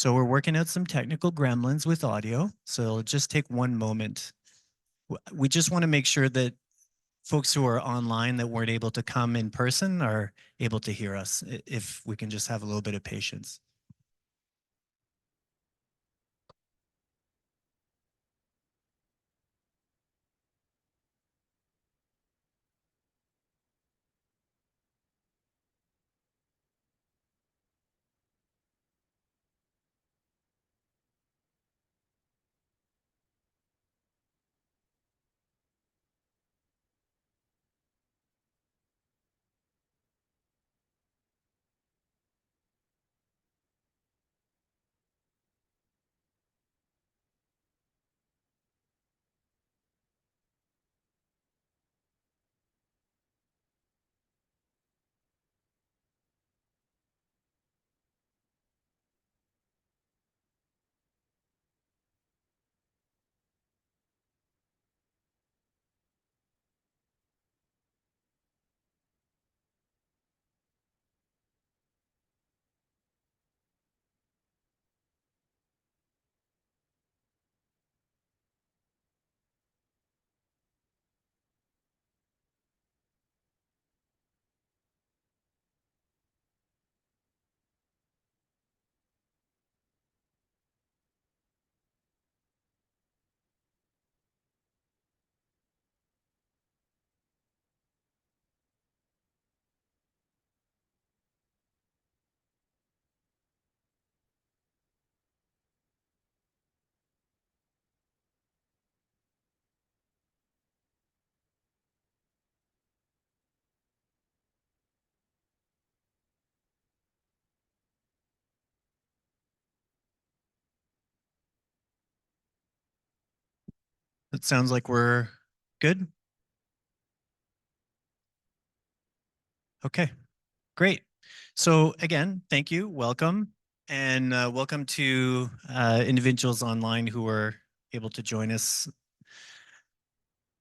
So we're working out some technical gremlins with audio. So it'll just take one moment. We just want to make sure that folks who are online that weren't able to come in person are able to hear us, if we can just have a little bit of patience. It sounds like we're good. Okay, great. So again, thank you, welcome, and welcome to individuals online who are able to join us.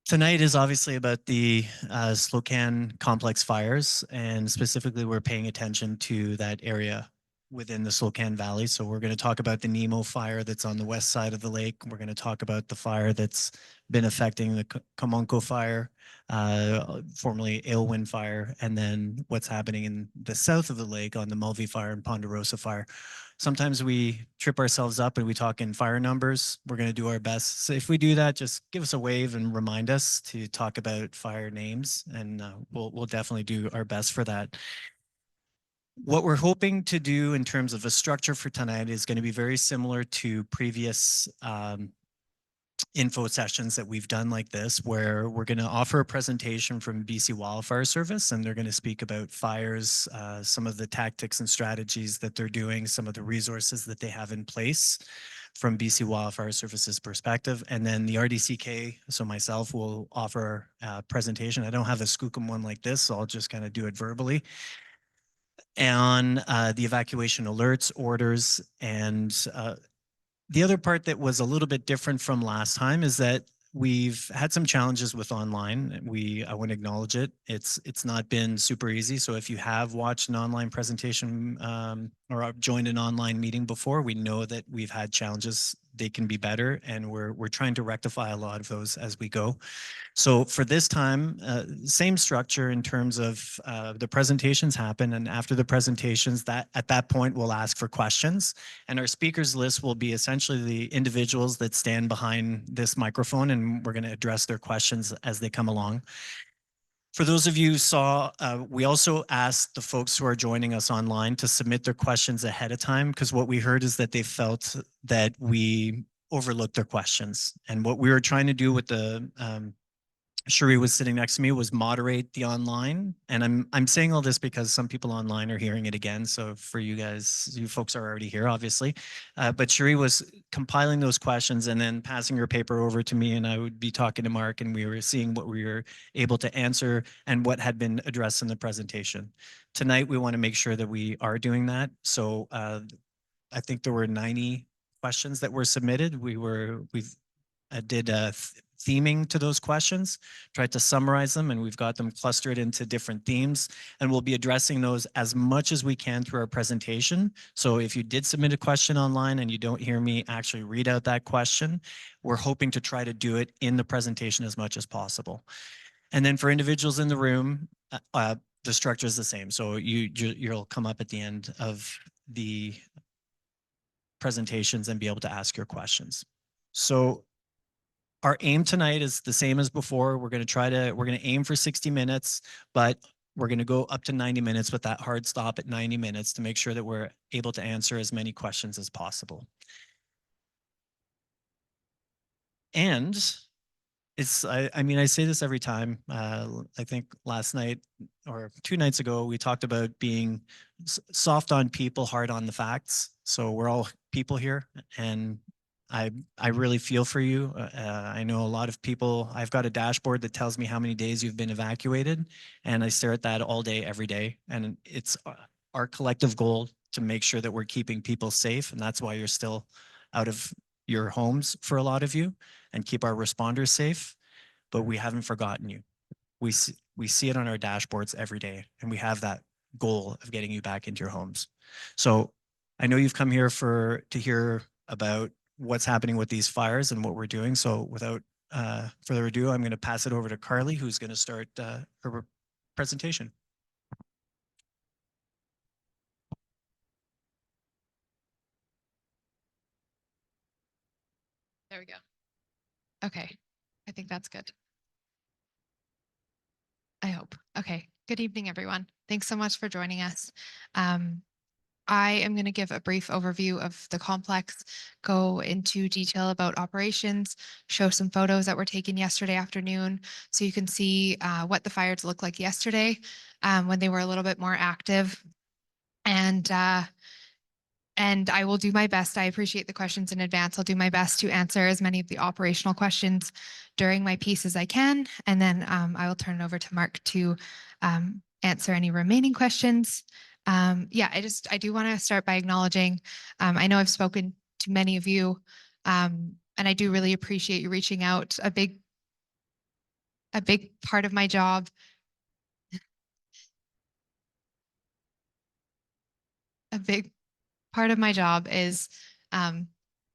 Tonight is obviously about the Slocan complex fires, and specifically we're paying attention to that area within the Slocan Valley. So we're going to talk about the Nemo fire that's on the west side of the lake. We're going to talk about the fire that's been affecting the Comonco fire, formerly Aylwin fire, and then what's happening in the south of the lake on the Mulvey fire and Ponderosa fire. Sometimes we trip ourselves up and we talk in fire numbers. We're going to do our best. So if we do that, just give us a wave and remind us to talk about fire names, and we'll definitely do our best for that. What we're hoping to do in terms of a structure for tonight is going to be very similar to previous info sessions that we've done like this, where we're going to offer a presentation from BC Wildfire Service, and they're going to speak about fires, some of the tactics and strategies that they're doing, some of the resources that they have in place from BC Wildfire Service's perspective. And then the RDCK, so myself, will offer a presentation. I don't have a Skookum one like this, so I'll just kind of do it verbally on the evacuation alerts, orders, and the other part that was a little bit different from last time is that we've had some challenges with online. I want to acknowledge it. It's not been super easy. So if you have watched an online presentation or joined an online meeting before, we know that we've had challenges. They can be better, and we're trying to rectify a lot of those as we go. So for this time, same structure in terms of the presentations happen, and after the presentations, that at that point we'll ask for questions, and our speakers list will be essentially the individuals that stand behind this microphone, and we're going to address their questions as they come along. For those of you who saw, we also asked the folks who are joining us online to submit their questions ahead of time, because what we heard is that they felt that we overlooked their questions. And what we were trying to do with the Cherie was sitting next to me, was moderate the online. And I'm saying all this because some people online are hearing it again. So for you guys, you folks are already here, obviously. But Cherie was compiling those questions and then passing her paper over to me, and I would be talking to Mark, and we were seeing what we were able to answer and what had been addressed in the presentation. Tonight, we want to make sure that we are doing that. So I think there were 90 questions that were submitted. We did theming to those questions, tried to summarize them, and we've got them clustered into different themes. And we'll be addressing those as much as we can through our presentation. So if you did submit a question online and you don't hear me actually read out that question, we're hoping to try to do it in the presentation as much as possible. And then for individuals in the room, the structure is the same. So you'll come up at the end of the presentations and be able to ask your questions. So our aim tonight is the same as before. We're going to aim for 60 minutes, but we're going to go up to 90 minutes with that hard stop at 90 minutes to make sure that we're able to answer as many questions as possible. And I mean, I say this every time. I think last night or 2 nights ago, we talked about being soft on people, hard on the facts. So we're all people here, and I really feel for you. I know a lot of people. I've got a dashboard that tells me how many days you've been evacuated, and I stare at that all day, every day. And it's our collective goal to make sure that we're keeping people safe, and that's why you're still out of your homes for a lot of you, and keep our responders safe. But we haven't forgotten you. We see it on our dashboards every day, and we have that goal of getting you back into your homes. So I know you've come here to hear about what's happening with these fires and what we're doing. So without further ado, I'm going to pass it over to Carly, who's going to start her presentation. There we go. Okay, I think that's good. I hope. Okay, good evening, everyone. Thanks so much for joining us. I am going to give a brief overview of the complex, go into detail about operations, show some photos that were taken yesterday afternoon so you can see what the fires looked like yesterday when they were a little bit more active. And I will do my best. I appreciate the questions in advance. I'll do my best to answer as many of the operational questions during my piece as I can. And then I will turn it over to Mark to answer any remaining questions. Yeah, I do want to start by acknowledging, I know I've spoken to many of you, and I do really appreciate you reaching out. A big part of my job is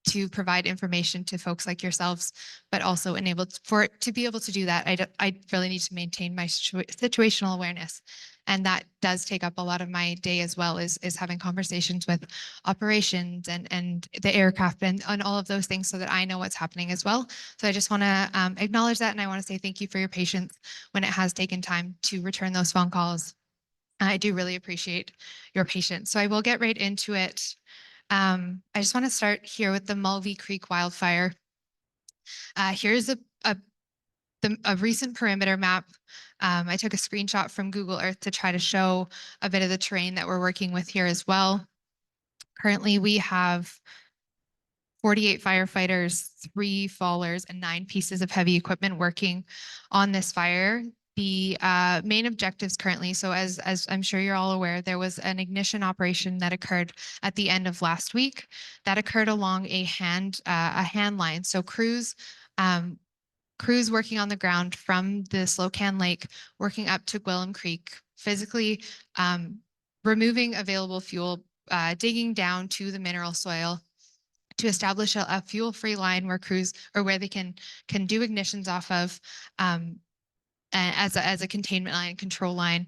to provide information to folks like yourselves, but also for it to be able to do that, I really need to maintain my situational awareness. And that does take up a lot of my day as well, is having conversations with operations and the aircraft and all of those things so that I know what's happening as well. So I just want to acknowledge that. And I want to say thank you for your patience when it has taken time to return those phone calls. I do really appreciate your patience. So I will get right into it. I just want to start here with the Mulvey Creek wildfire. Here's a recent perimeter map. I took a screenshot from Google Earth to try to show a bit of the terrain that we're working with here as well. Currently, we have 48 firefighters, 3 fallers, and 9 pieces of heavy equipment working on this fire. The main objectives currently, so as I'm sure you're all aware, there was an ignition operation that occurred at the end of last week. That occurred along a hand line. So crews working on the ground from the Slocan Lake, working up to Gwillem Creek, physically removing available fuel, digging down to the mineral soil to establish a fuel-free line where they can do ignitions off of as a containment line, control line.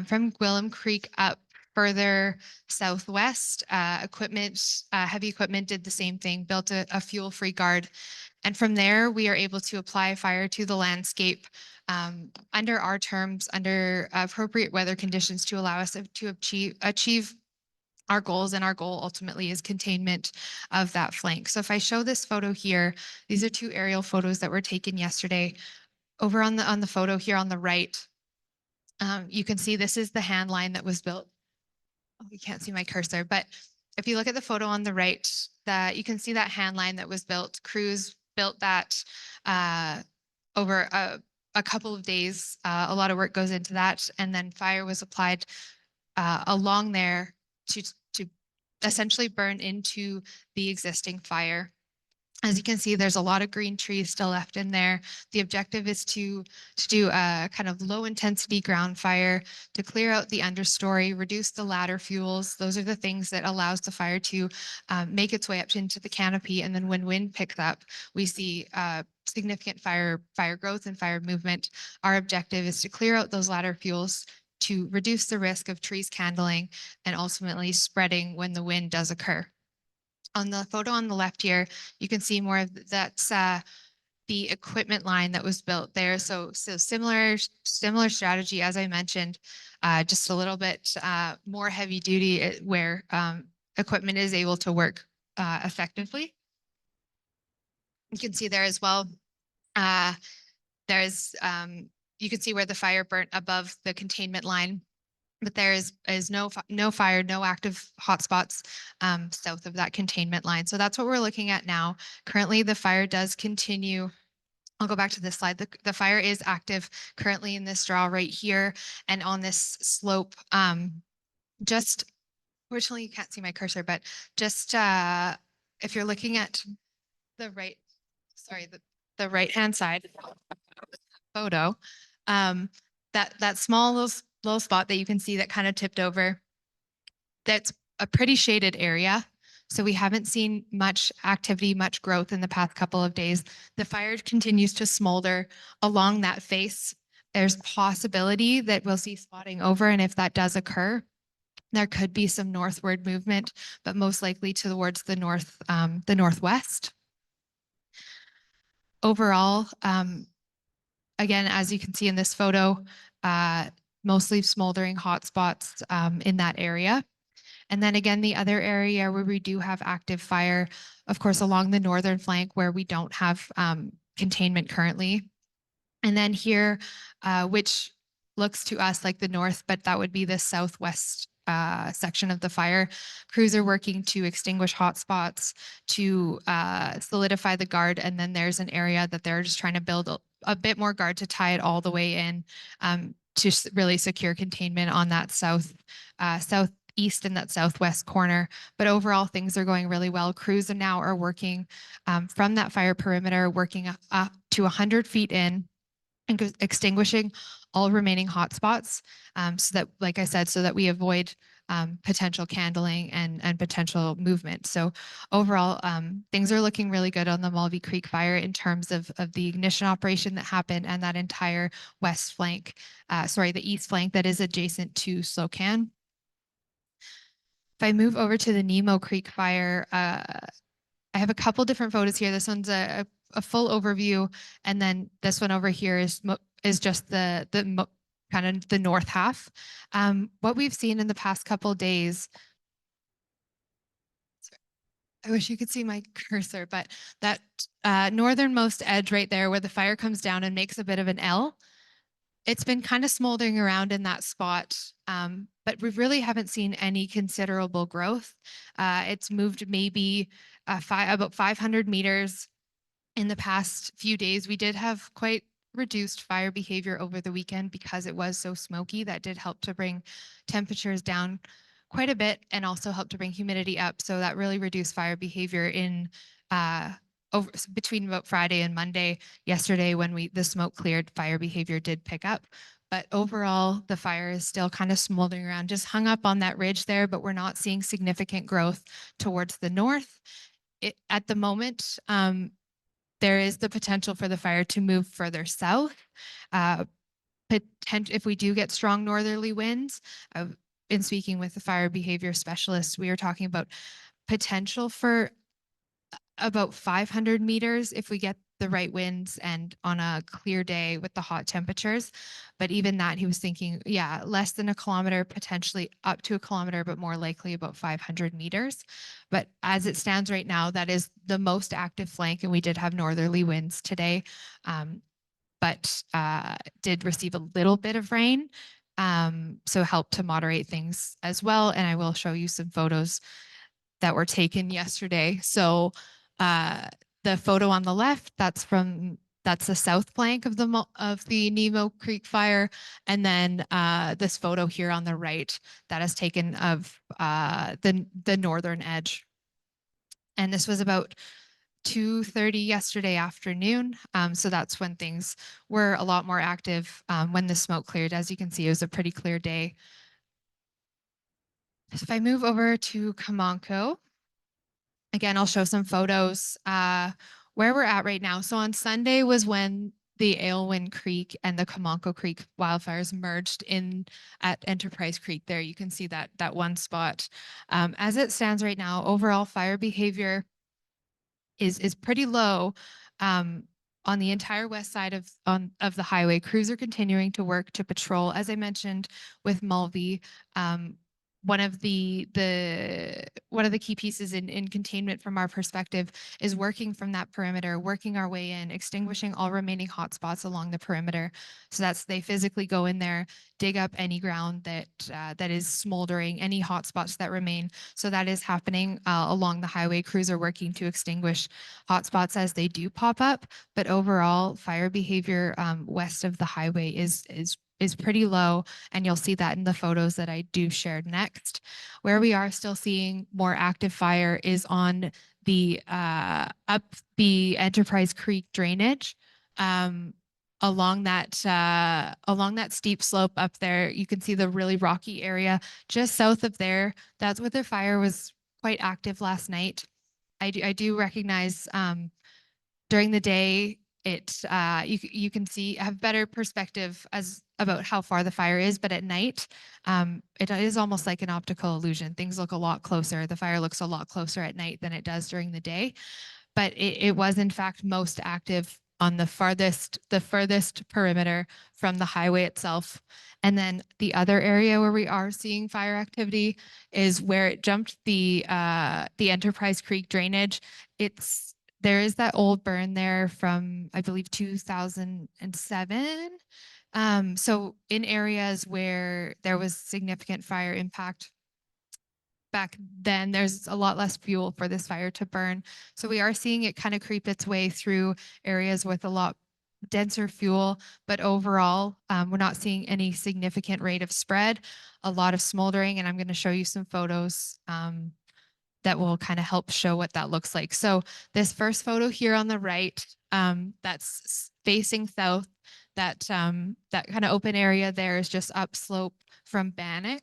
From Gwillem Creek up further southwest, heavy equipment did the same thing, built a fuel-free guard. And from there, we are able to apply fire to the landscape under our terms, under appropriate weather conditions to allow us to achieve our goals, and our goal ultimately is containment of that flank. So if I show this photo here, these are 2 aerial photos that were taken yesterday. Over on the photo here on the right, you can see this is the hand line that was built. Oh, you can't see my cursor, but if you look at the photo on the right, you can see that hand line that was built. Crews built that over a couple of days. A lot of work goes into that, and then fire was applied along there to essentially burn into the existing fire. As you can see, there's a lot of green trees still left in there. The objective is to do a kind of low intensity ground fire to clear out the understory, reduce the ladder fuels. Those are the things that allows the fire to make its way up into the canopy. And then when wind picks up, we see significant fire growth and fire movement. Our objective is to clear out those ladder fuels to reduce the risk of trees candling and ultimately spreading when the wind does occur. On the photo on the left here, you can see more of that's the equipment line that was built there. So similar strategy as I mentioned, just a little bit more heavy duty where equipment is able to work effectively. You can see there as well. There's you can see where the fire burnt above the containment line, but there is no fire, no active hotspots south of that containment line. So that's what we're looking at now. Currently, the fire does continue. I'll go back to this slide. The fire is active currently in this draw right here and on this slope. Just fortunately, you can't see my cursor, but just if you're looking at the right, sorry, the right-hand side photo, that small little spot that you can see that kind of tipped over, that's a pretty shaded area. So we haven't seen much activity, much growth in the past couple of days. The fire continues to smolder along that face. There's possibility that we'll see spotting over, and if that does occur, there could be some northward movement, but most likely towards the northwest. Overall, again, as you can see in this photo, mostly smoldering hotspots in that area. And then again, the other area where we do have active fire, of course, along the northern flank where we don't have containment currently. And then here, which looks to us like the north, but that would be the southwest section of the fire. Crews are working to extinguish hotspots, to solidify the guard. And then there's an area that they're just trying to build a bit more guard to tie it all the way in to really secure containment on that southeast and that southwest corner. But overall, things are going really well. Crews now are working from that fire perimeter, working up to 100 feet in and extinguishing all remaining hotspots so that, like I said, so that we avoid potential candling and potential movement. So overall, things are looking really good on the Mulvey Creek fire in terms of the ignition operation that happened and that entire west flank, the east flank that is adjacent to Slocan. If I move over to the Nemo Creek fire, I have a couple different photos here. This one's a full overview, and then this one over here is just the kind of the north half. What we've seen in the past couple of days. I wish you could see my cursor, but that northernmost edge right there where the fire comes down and makes a bit of an L, it's been kind of smoldering around in that spot, but we really haven't seen any considerable growth. It's moved maybe about 500 meters in the past few days. We did have quite reduced fire behavior over the weekend because it was so smoky. That did help to bring temperatures down quite a bit and also help to bring humidity up. So that really reduced fire behavior in between about Friday and Monday. Yesterday, when the smoke cleared, fire behavior did pick up. But overall, the fire is still kind of smoldering around, just hung up on that ridge there, but we're not seeing significant growth towards the north. At the moment, there is the potential for the fire to move further south. If we do get strong northerly winds, in speaking with the fire behavior specialist, we are talking about potential for about 500 meters if we get the right winds and on a clear day with the hot temperatures. But even that, he was thinking, yeah, less than a kilometer, potentially up to a kilometer, but more likely about 500 meters. But as it stands right now, that is the most active flank. And we did have northerly winds today, but did receive a little bit of rain. So helped to moderate things as well. And I will show you some photos that were taken yesterday. So the photo on the left, that's the south flank of the Nemo Creek fire, and then this photo here on the right that is taken of the northern edge. And this was about 2:30 yesterday afternoon. So that's when things were a lot more active when the smoke cleared. As you can see, it was a pretty clear day. So if I move over to Comanco, again, I'll show some photos where we're at right now. So on Sunday was when the Aylwin Creek and the Comanco Creek wildfires merged in at Enterprise Creek. There you can see that one spot. As it stands right now, overall fire behavior is pretty low. On the entire west side of the highway, crews are continuing to work to patrol. As I mentioned with Mulvey, one of the key pieces in containment from our perspective is working from that perimeter, working our way in, extinguishing all remaining hotspots along the perimeter. So that's they physically go in there, dig up any ground that is smoldering, any hotspots that remain. So that is happening along the highway. Crews are working to extinguish hotspots as they do pop up. But overall, fire behavior west of the highway is pretty low, and you'll see that in the photos that I do share next. Where we are still seeing more active fire is on the up the Enterprise Creek drainage. Along that steep slope up there, you can see the really rocky area just south of there. That's where the fire was quite active last night. I do recognize during the day you can have better perspective as about how far the fire is, but at night it is almost like an optical illusion. Things look a lot closer. The fire looks a lot closer at night than it does during the day, but it was in fact most active on the furthest perimeter from the highway itself. And then the other area where we are seeing fire activity is where it jumped the Enterprise Creek drainage. There is that old burn there from, I believe, 2007. So in areas where there was significant fire impact back then, there's a lot less fuel for this fire to burn. So we are seeing it kind of creep its way through areas with a lot denser fuel, but overall, we're not seeing any significant rate of spread, a lot of smoldering, and I'm going to show you some photos that will kind of help show what that looks like. So this first photo here on the right, that's facing south, that kind of open area there is just upslope from Bannock.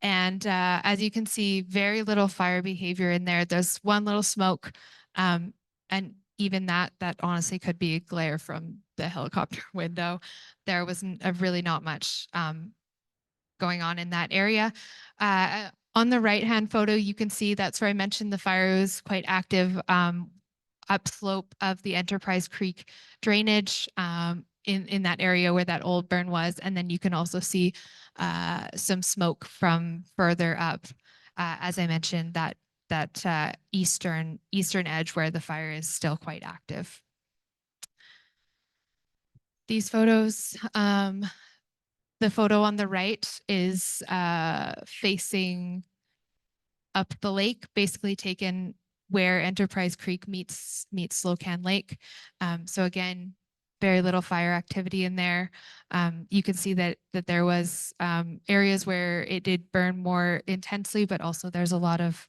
And as you can see, very little fire behavior in there. There's one little smoke. And even that honestly could be glare from the helicopter window. There was really not much going on in that area. On the right-hand photo, you can see that's where I mentioned the fire was quite active upslope of the Enterprise Creek drainage in that area where that old burn was. And then you can also see some smoke from further up, as I mentioned, that eastern edge where the fire is still quite active. These photos, the photo on the right is facing up the lake, basically taken where Enterprise Creek meets Slocan Lake. So again, very little fire activity in there. You can see that there was areas where it did burn more intensely, but also there's a lot of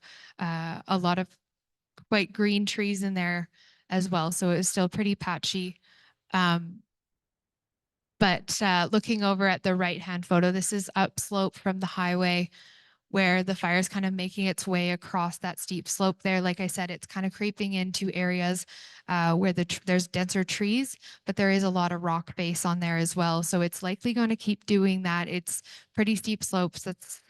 quite green trees in there as well. So it was still pretty patchy. But looking over at the right-hand photo, this is upslope from the highway where the fire is kind of making its way across that steep slope there. Like I said, it's kind of creeping into areas where there's denser trees, but there is a lot of rock base on there as well. So it's likely going to keep doing that. It's pretty steep slopes. It's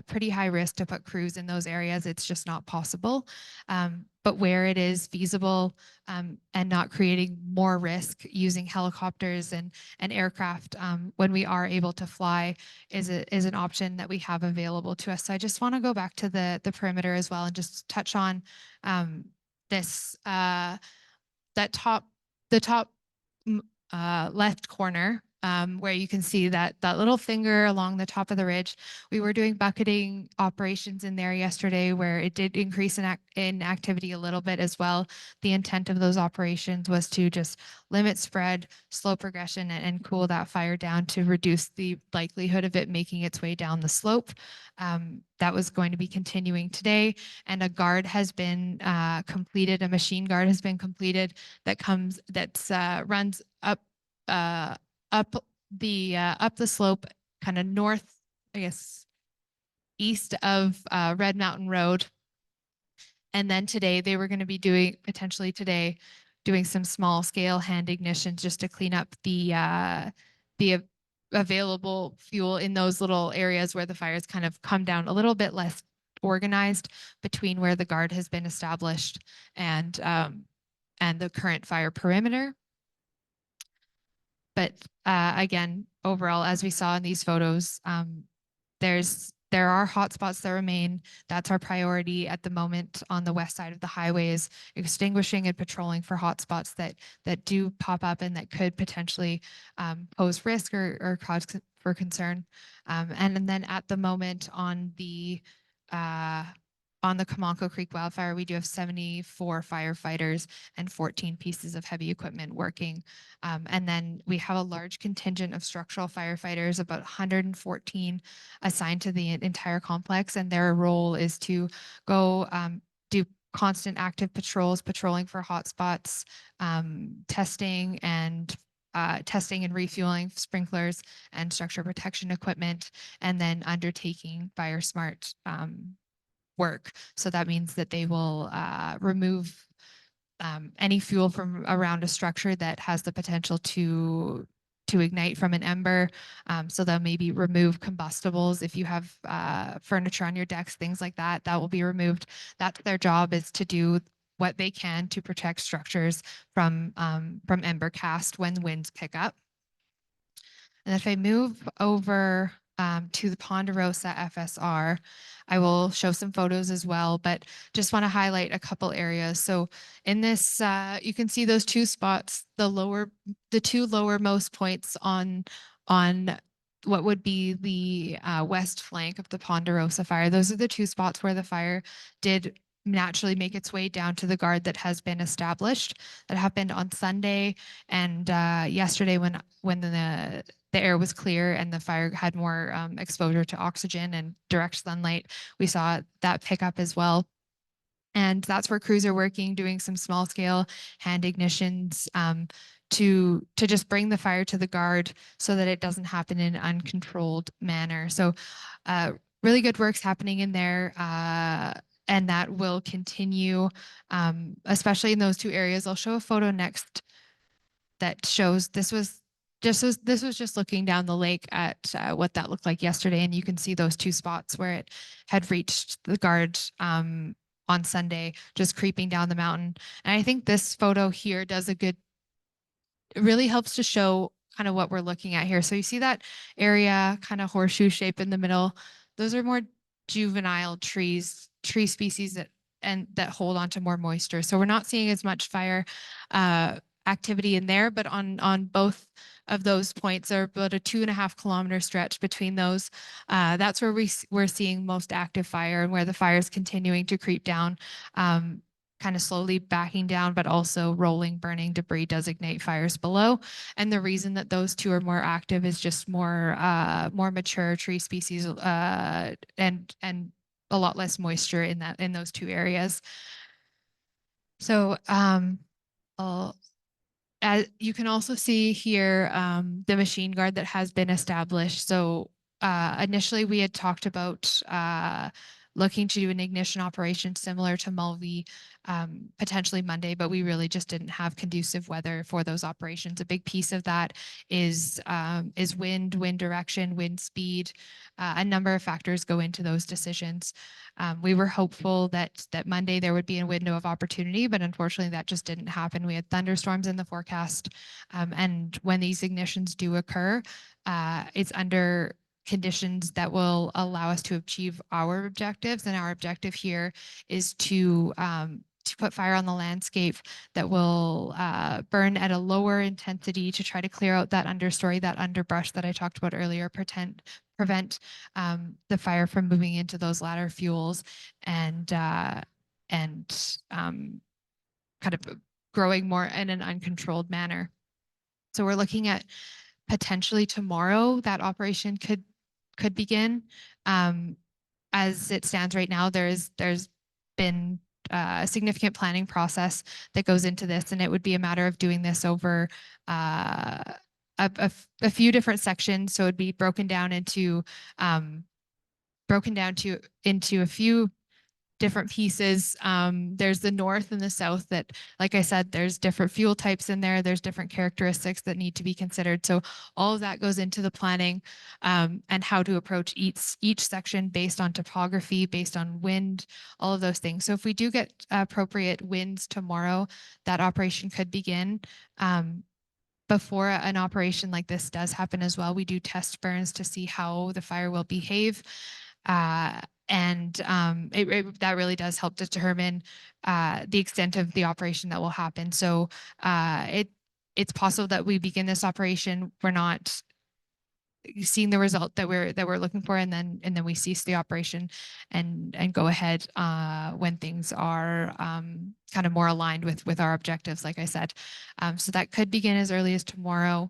pretty high risk to put crews in those areas. It's just not possible. But where it is feasible and not creating more risk using helicopters and aircraft when we are able to fly is an option that we have available to us. So I just want to go back to the perimeter as well and just touch on this the top left corner where you can see that little finger along the top of the ridge. We were doing bucketing operations in there yesterday where it did increase in activity a little bit as well. The intent of those operations was to just limit spread, slow progression, and cool that fire down to reduce the likelihood of it making its way down the slope. That was going to be continuing today, and a guard has been completed. A machine guard has been completed that runs up the slope, kind of north, I guess, east of Red Mountain Road. And then today they were going to be doing some small scale hand ignitions just to clean up the available fuel in those little areas where the fires kind of come down a little bit less organized between where the guard has been established and the current fire perimeter. But again, overall, as we saw in these photos, there are hotspots that remain. That's our priority at the moment on the west side of the highways, extinguishing and patrolling for hotspots that do pop up and that could potentially pose risk or cause for concern. And then at the moment on the Comanco Creek wildfire, we do have 74 firefighters and 14 pieces of heavy equipment working. And then we have a large contingent of structural firefighters, about 114 assigned to the entire complex. And their role is to go do constant active patrols, patrolling for hotspots, testing and refueling sprinklers and structure protection equipment, and then undertaking fire smart work. So that means that they will remove any fuel from around a structure that has the potential to ignite from an ember. So they'll maybe remove combustibles. If you have furniture on your decks, things like that, that will be removed. That's their job, is to do what they can to protect structures from ember cast when winds pick up. And if I move over to the Ponderosa FSR, I will show some photos as well, but just want to highlight a couple areas. So in this, you can see those two spots, the two lowermost points on what would be the west flank of the Ponderosa fire. Those are the two spots where the fire did naturally make its way down to the guard that has been established. That happened on Sunday and yesterday when the air was clear and the fire had more exposure to oxygen and direct sunlight. We saw that pick up as well. And that's where crews are working, doing some small scale hand ignitions to just bring the fire to the guard so that it doesn't happen in an uncontrolled manner. So really good work's happening in there. And that will continue, especially in those two areas. I'll show a photo next that shows this was just looking down the lake at what that looked like yesterday. And you can see those two spots where it had reached the guard on Sunday, just creeping down the mountain. And I think this photo here it really helps to show kind of what we're looking at here. So you see that area kind of horseshoe shape in the middle. Those are more juvenile tree species that hold on to more moisture. So we're not seeing as much fire activity in there, but on both of those points, there are about a 2.5 kilometer stretch between those. That's where we're seeing most active fire and where the fire is continuing to creep down, kind of slowly backing down, but also rolling, burning debris does ignite fires below. And the reason that those two are more active is just more mature tree species and a lot less moisture in those two areas. So as you can also see here, the machine guard that has been established. So initially we had talked about looking to do an ignition operation similar to Mulvey, potentially Monday, but we really just didn't have conducive weather for those operations. A big piece of that is wind direction, wind speed. A number of factors go into those decisions. We were hopeful that Monday there would be a window of opportunity, but unfortunately that just didn't happen. We had thunderstorms in the forecast, and when these ignitions do occur, it's under conditions that will allow us to achieve our objectives. And our objective here is to to put fire on the landscape that will burn at a lower intensity to try to clear out that understory, that underbrush that I talked about earlier, prevent the fire from moving into those ladder fuels and kind of growing more in an uncontrolled manner. So we're looking at potentially tomorrow that operation could begin. As it stands right now, there's been a significant planning process that goes into this, and it would be a matter of doing this over a few different sections. So it'd be broken down into a few different pieces. There's the north and the south that, like I said, there's different fuel types in there. There's different characteristics that need to be considered. So all of that goes into the planning and how to approach each section based on topography, based on wind, all of those things. So if we do get appropriate winds tomorrow, that operation could begin. Before an operation like this does happen as well, we do test burns to see how the fire will behave. That really does help determine the extent of the operation that will happen. So it's possible that we begin this operation, we're not seeing the result that we're looking for, and then we cease the operation and go ahead when things are kind of more aligned with our objectives, like I said. So that could begin as early as tomorrow.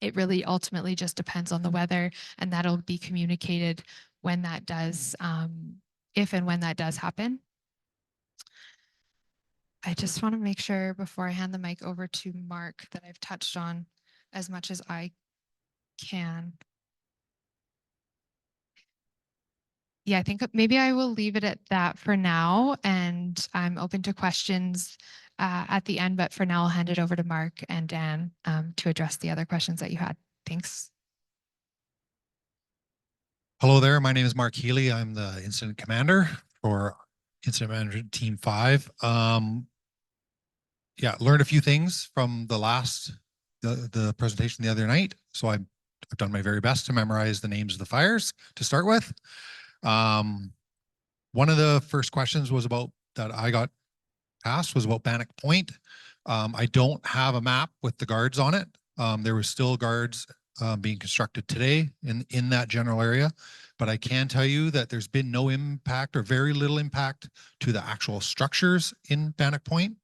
It really ultimately just depends on the weather, and that'll be communicated when that does, if and when that does happen. I just want to make sure before I hand the mic over to Mark that I've touched on as much as I can. Yeah, I think maybe I will leave it at that for now, and I'm open to questions at the end, but for now I'll hand it over to Mark and Dan to address the other questions that you had. Thanks. Hello there, my name is Mark Healy. I'm the incident commander for Incident Management Team 5. Yeah, learned a few things from the presentation the other night. So I've done my very best to memorize the names of the fires to start with. One of the first questions was about that I got asked was about Bannock Point. I don't have a map with the guards on it. There were still guards being constructed today in that general area, but I can tell you that there's been no impact or very little impact to the actual structures in Bannock Point.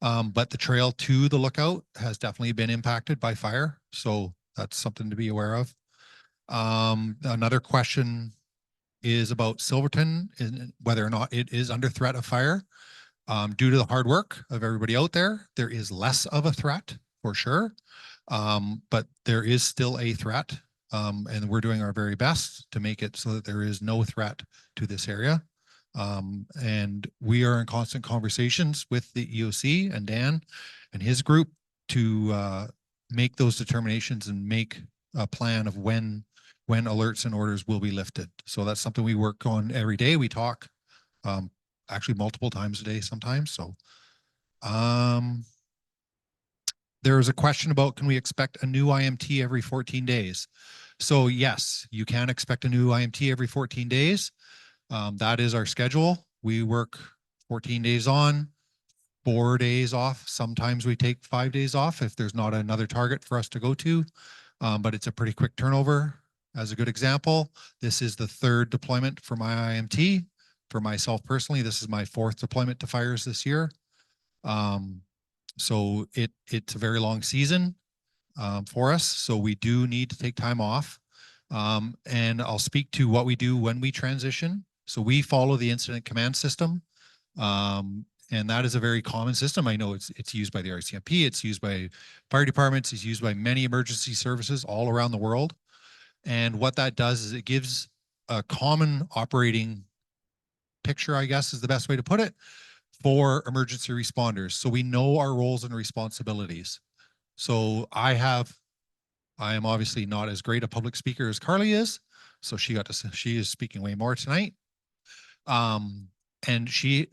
But the trail to the lookout has definitely been impacted by fire. So that's something to be aware of. Another question is about Silverton and whether or not it is under threat of fire. Due to the hard work of everybody out there, there is less of a threat for sure. But there is still a threat. And we're doing our very best to make it so that there is no threat to this area. And we are in constant conversations with the EOC and Dan and his group to make those determinations and make a plan of when alerts and orders will be lifted. So that's something we work on every day. We talk actually multiple times a day sometimes. So there is a question about, can we expect a new IMT every 14 days? So yes, you can expect a new IMT every 14 days. That is our schedule. We work 14 days on, 4 days off. Sometimes we take 5 days off if there's not another target for us to go to, but it's a pretty quick turnover. As a good example, this is the 3rd deployment for my IMT. For myself personally, this is my 4th deployment to fires this year. So it's a very long season for us. So we do need to take time off. And I'll speak to what we do when we transition. So we follow the incident command system. And that is a very common system. I know it's used by the RCMP, it's used by fire departments, it's used by many emergency services all around the world. And what that does is it gives a common operating picture, I guess is the best way to put it, for emergency responders. So we know our roles and responsibilities. So I am obviously not as great a public speaker as Carly is. So she is speaking way more tonight. And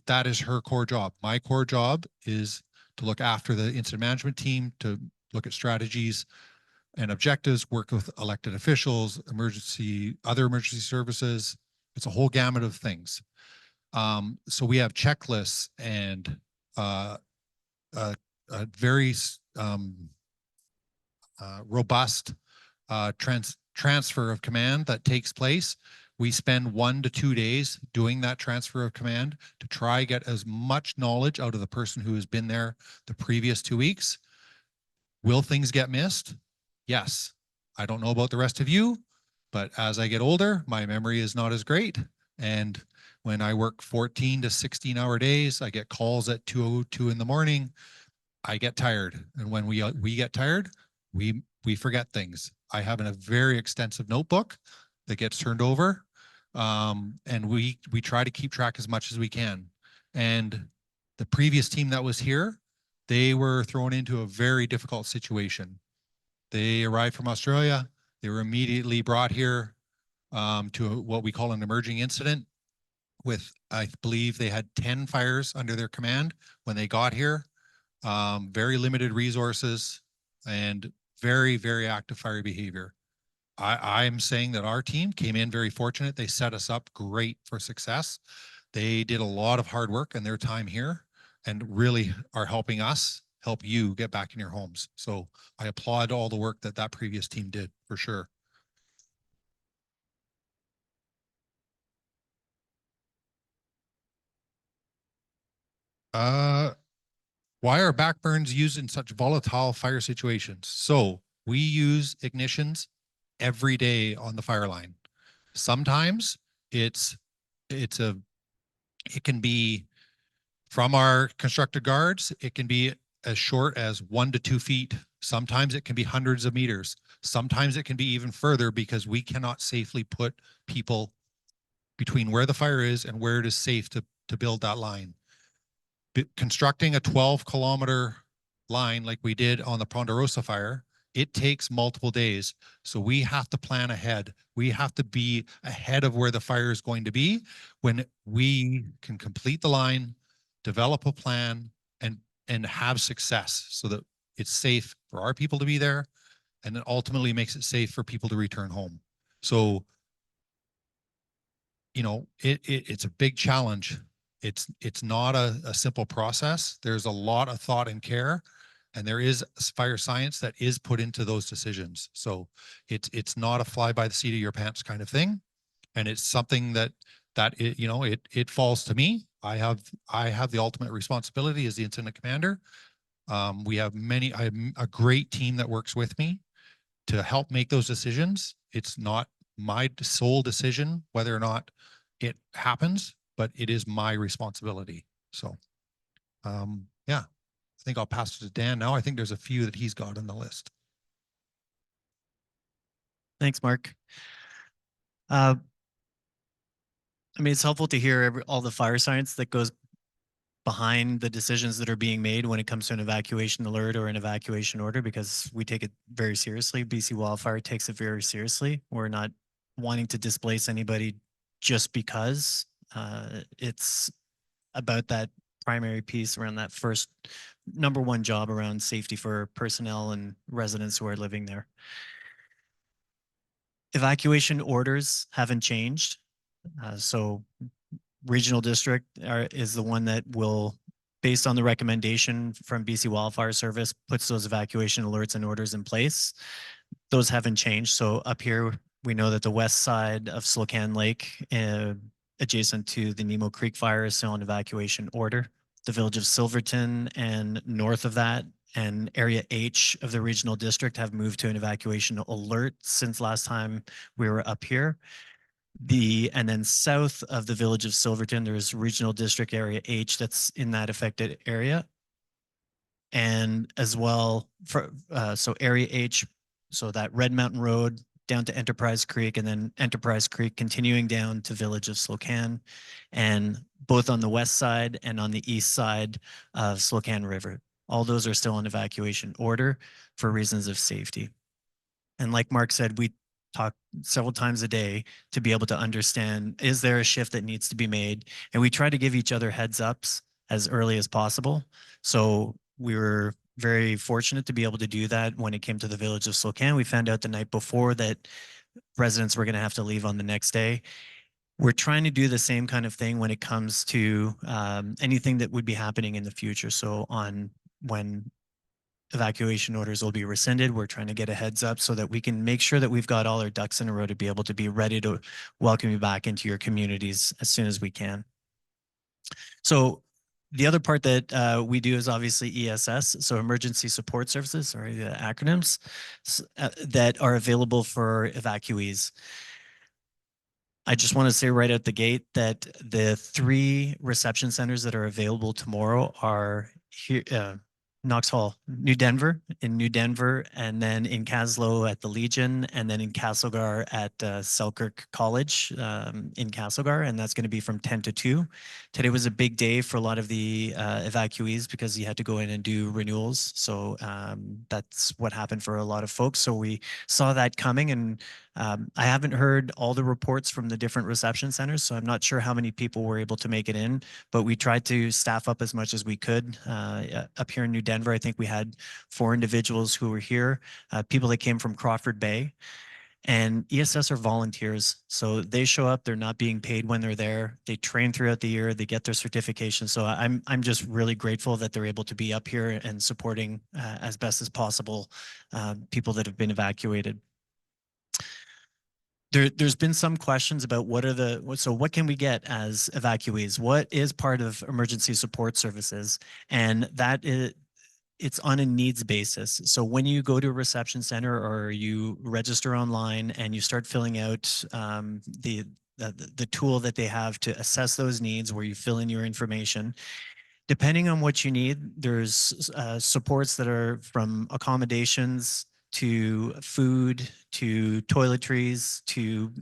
that is her core job. My core job is to look after the incident management team, to look at strategies and objectives, work with elected officials, other emergency services. It's a whole gamut of things. So we have checklists and a very robust transfer of command that takes place. We spend 1 to 2 days doing that transfer of command to try get as much knowledge out of the person who has been there the previous 2 weeks. Will things get missed? Yes. I don't know about the rest of you, but as I get older, my memory is not as great. And when I work 14 to 16-hour days, I get calls at 2:02 in the morning. I get tired. And when we get tired, we forget things. I have a very extensive notebook that gets turned over. And we try to keep track as much as we can. And the previous team that was here, they were thrown into a very difficult situation. They arrived from Australia. They were immediately brought here to what we call an emerging incident with, I believe they had 10 fires under their command when they got here. Very limited resources and very, very active fire behavior. I'm saying that our team came in very fortunate. They set us up great for success. They did a lot of hard work in their time here and really are helping us help you get back in your homes. So I applaud all the work that that previous team did for sure. Why are backburns used in such volatile fire situations? So we use ignitions every day on the fire line. Sometimes it can be from our constructed guards, it can be as short as 1 to 2 feet. Sometimes it can be hundreds of meters. Sometimes it can be even further because we cannot safely put people between where the fire is and where it is safe to build that line. Constructing a 12-kilometer line like we did on the Ponderosa fire, it takes multiple days. So we have to plan ahead. We have to be ahead of where the fire is going to be when we can complete the line, develop a plan, and have success so that it's safe for our people to be there, and it ultimately makes it safe for people to return home. So, you know, it's a big challenge. It's not a simple process. There's a lot of thought and care, and there is fire science that is put into those decisions. So it's not a fly by the seat of your pants kind of thing. And it's something that it falls to me. I have the ultimate responsibility as the incident commander. We have I have a great team that works with me to help make those decisions. It's not my sole decision whether or not it happens, but it is my responsibility. So, yeah, I think I'll pass it to Dan now. I think there's a few that he's got on the list. Thanks, Mark. I mean, it's helpful to hear all the fire science that goes behind the decisions that are being made when it comes to an evacuation alert or an evacuation order, because we take it very seriously. BC Wildfire takes it very seriously. We're not wanting to displace anybody just because. It's about that primary piece around that first #1 job around safety for personnel and residents who are living there. Evacuation orders haven't changed. So regional district is the one that will, based on the recommendation from BC Wildfire Service, puts those evacuation alerts and orders in place. Those haven't changed. So up here, we know that the west side of Slocan Lake, adjacent to the Nemo Creek fire, is still on evacuation order. The village of Silverton and north of that and area H of the regional district have moved to an evacuation alert since last time we were up here. And then south of the village of Silverton, there's regional district area H that's in that affected area. And as well for, so area H, so that Red Mountain Road down to Enterprise Creek, and then Enterprise Creek continuing down to village of Slocan, and both on the west side and on the east side of Slocan River. All those are still on evacuation order for reasons of safety. And like Mark said, we talk several times a day to be able to understand, is there a shift that needs to be made? And we try to give each other heads ups as early as possible. So we were very fortunate to be able to do that when it came to the village of Slocan. We found out the night before that residents were going to have to leave on the next day. We're trying to do the same kind of thing when it comes to anything that would be happening in the future. So on when evacuation orders will be rescinded, we're trying to get a heads up so that we can make sure that we've got all our ducks in a row to be able to be ready to welcome you back into your communities as soon as we can. So the other part that we do is obviously ESS, so Emergency Support Services, sorry, the acronyms, that are available for evacuees. I just want to say right out the gate that the 3 reception centers that are available tomorrow are here, Knox Hall, New Denver, and then in Caslow at the Legion, and then in Castlegar at Selkirk College in Castlegar, and that's going to be from 10 to 2. Today was a big day for a lot of the evacuees because you had to go in and do renewals. So that's what happened for a lot of folks. So we saw that coming, and I haven't heard all the reports from the different reception centers, so I'm not sure how many people were able to make it in, but we tried to staff up as much as we could. Up here in New Denver, I think we had 4 individuals who were here, people that came from Crawford Bay. And ESS are volunteers, so they show up. They're not being paid when they're there. They train throughout the year. They get their certification. So I'm just really grateful that they're able to be up here and supporting as best as possible people that have been evacuated. There's been some questions about what can we get as evacuees? What is part of emergency support services? And that is, it's on a needs basis. So when you go to a reception center or you register online and you start filling out the tool that they have to assess those needs, where you fill in your information, depending on what you need, there's supports that are from accommodations to food, to toiletries, to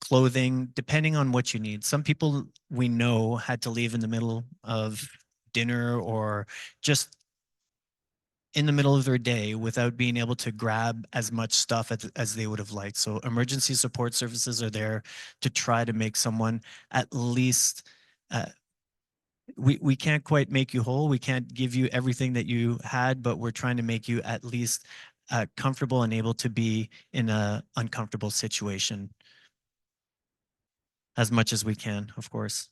clothing, depending on what you need. Some people we know had to leave in the middle of dinner or just in the middle of their day without being able to grab as much stuff as they would have liked. So emergency support services are there to try to make someone at least, we can't quite make you whole. We can't give you everything that you had, but we're trying to make you at least comfortable and able to be in an uncomfortable situation as much as we can, of course.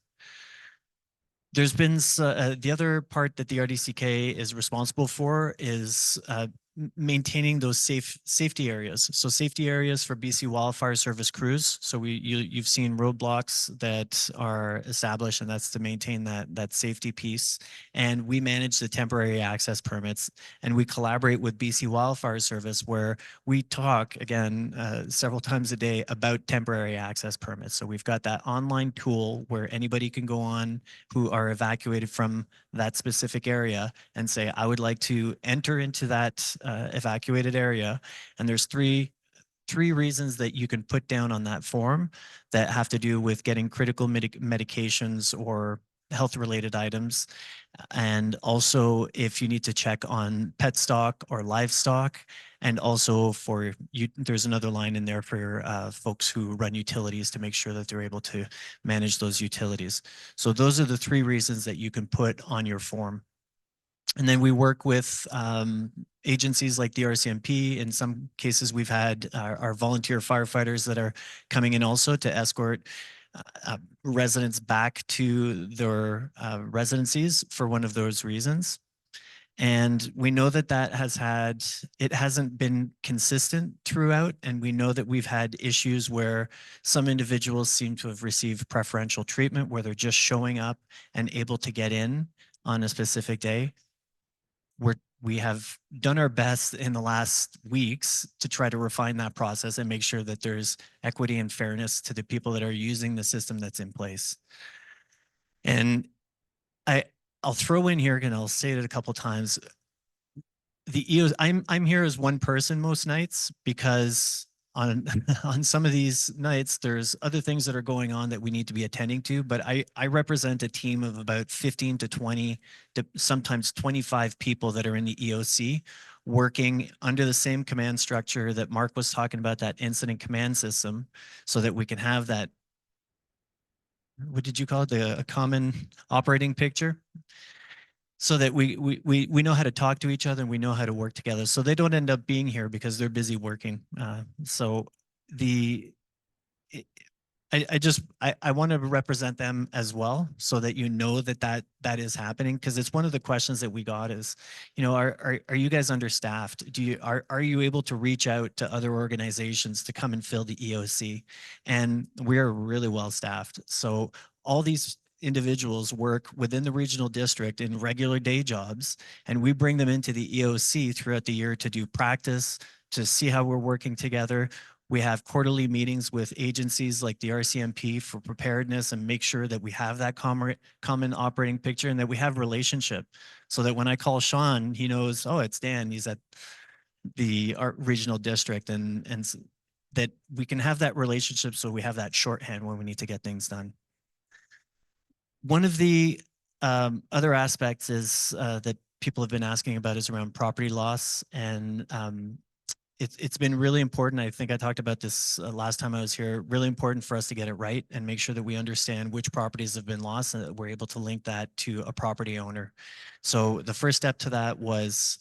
There's been the other part that the RDCK is responsible for is maintaining those safety areas. So safety areas for BC Wildfire Service crews. So you've seen roadblocks that are established, and that's to maintain that safety piece. And we manage the temporary access permits, and we collaborate with BC Wildfire Service, where we talk again several times a day about temporary access permits. So we've got that online tool where anybody can go on who are evacuated from that specific area and say, I would like to enter into that evacuated area. And there's three reasons that you can put down on that form that have to do with getting critical medications or health related items. And also if you need to check on pet stock or livestock, and also for you, there's another line in there for folks who run utilities to make sure that they're able to manage those utilities. So those are the 3 reasons that you can put on your form. And then we work with agencies like the RCMP. In some cases, we've had our volunteer firefighters that are coming in also to escort residents back to their residencies for one of those reasons. And we know that it hasn't been consistent throughout. And we know that we've had issues where some individuals seem to have received preferential treatment, where they're just showing up and able to get in on a specific day. We have done our best in the last weeks to try to refine that process and make sure that there's equity and fairness to the people that are using the system that's in place. And I'll throw in here, and I'll say it a couple times. The EOS, I'm here as one person most nights because on some of these nights, there's other things that are going on that we need to be attending to, but I represent a team of about 15 to 20, sometimes 25 people that are in the EOC working under the same command structure that Mark was talking about, that incident command system, so that we can have that, what did you call it? A common operating picture? So that we know how to talk to each other and we know how to work together. So they don't end up being here because they're busy working. So I want to represent them as well so that you know that that is happening, because it's one of the questions that we got is, you know, are you guys understaffed? Are you able to reach out to other organizations to come and fill the EOC? And we're really well staffed. So all these individuals work within the regional district in regular day jobs, and we bring them into the EOC throughout the year to do practice, to see how we're working together. We have quarterly meetings with agencies like the RCMP for preparedness and make sure that we have that common operating picture and that we have relationship, so that when I call Sean, he knows, oh, it's Dan, he's at the regional district, and that we can have that relationship, so we have that shorthand when we need to get things done. One of the other aspects is that people have been asking about is around property loss, and it's been really important. I think I talked about this last time I was here. Really important for us to get it right and make sure that we understand which properties have been lost and that we're able to link that to a property owner. So the first step to that was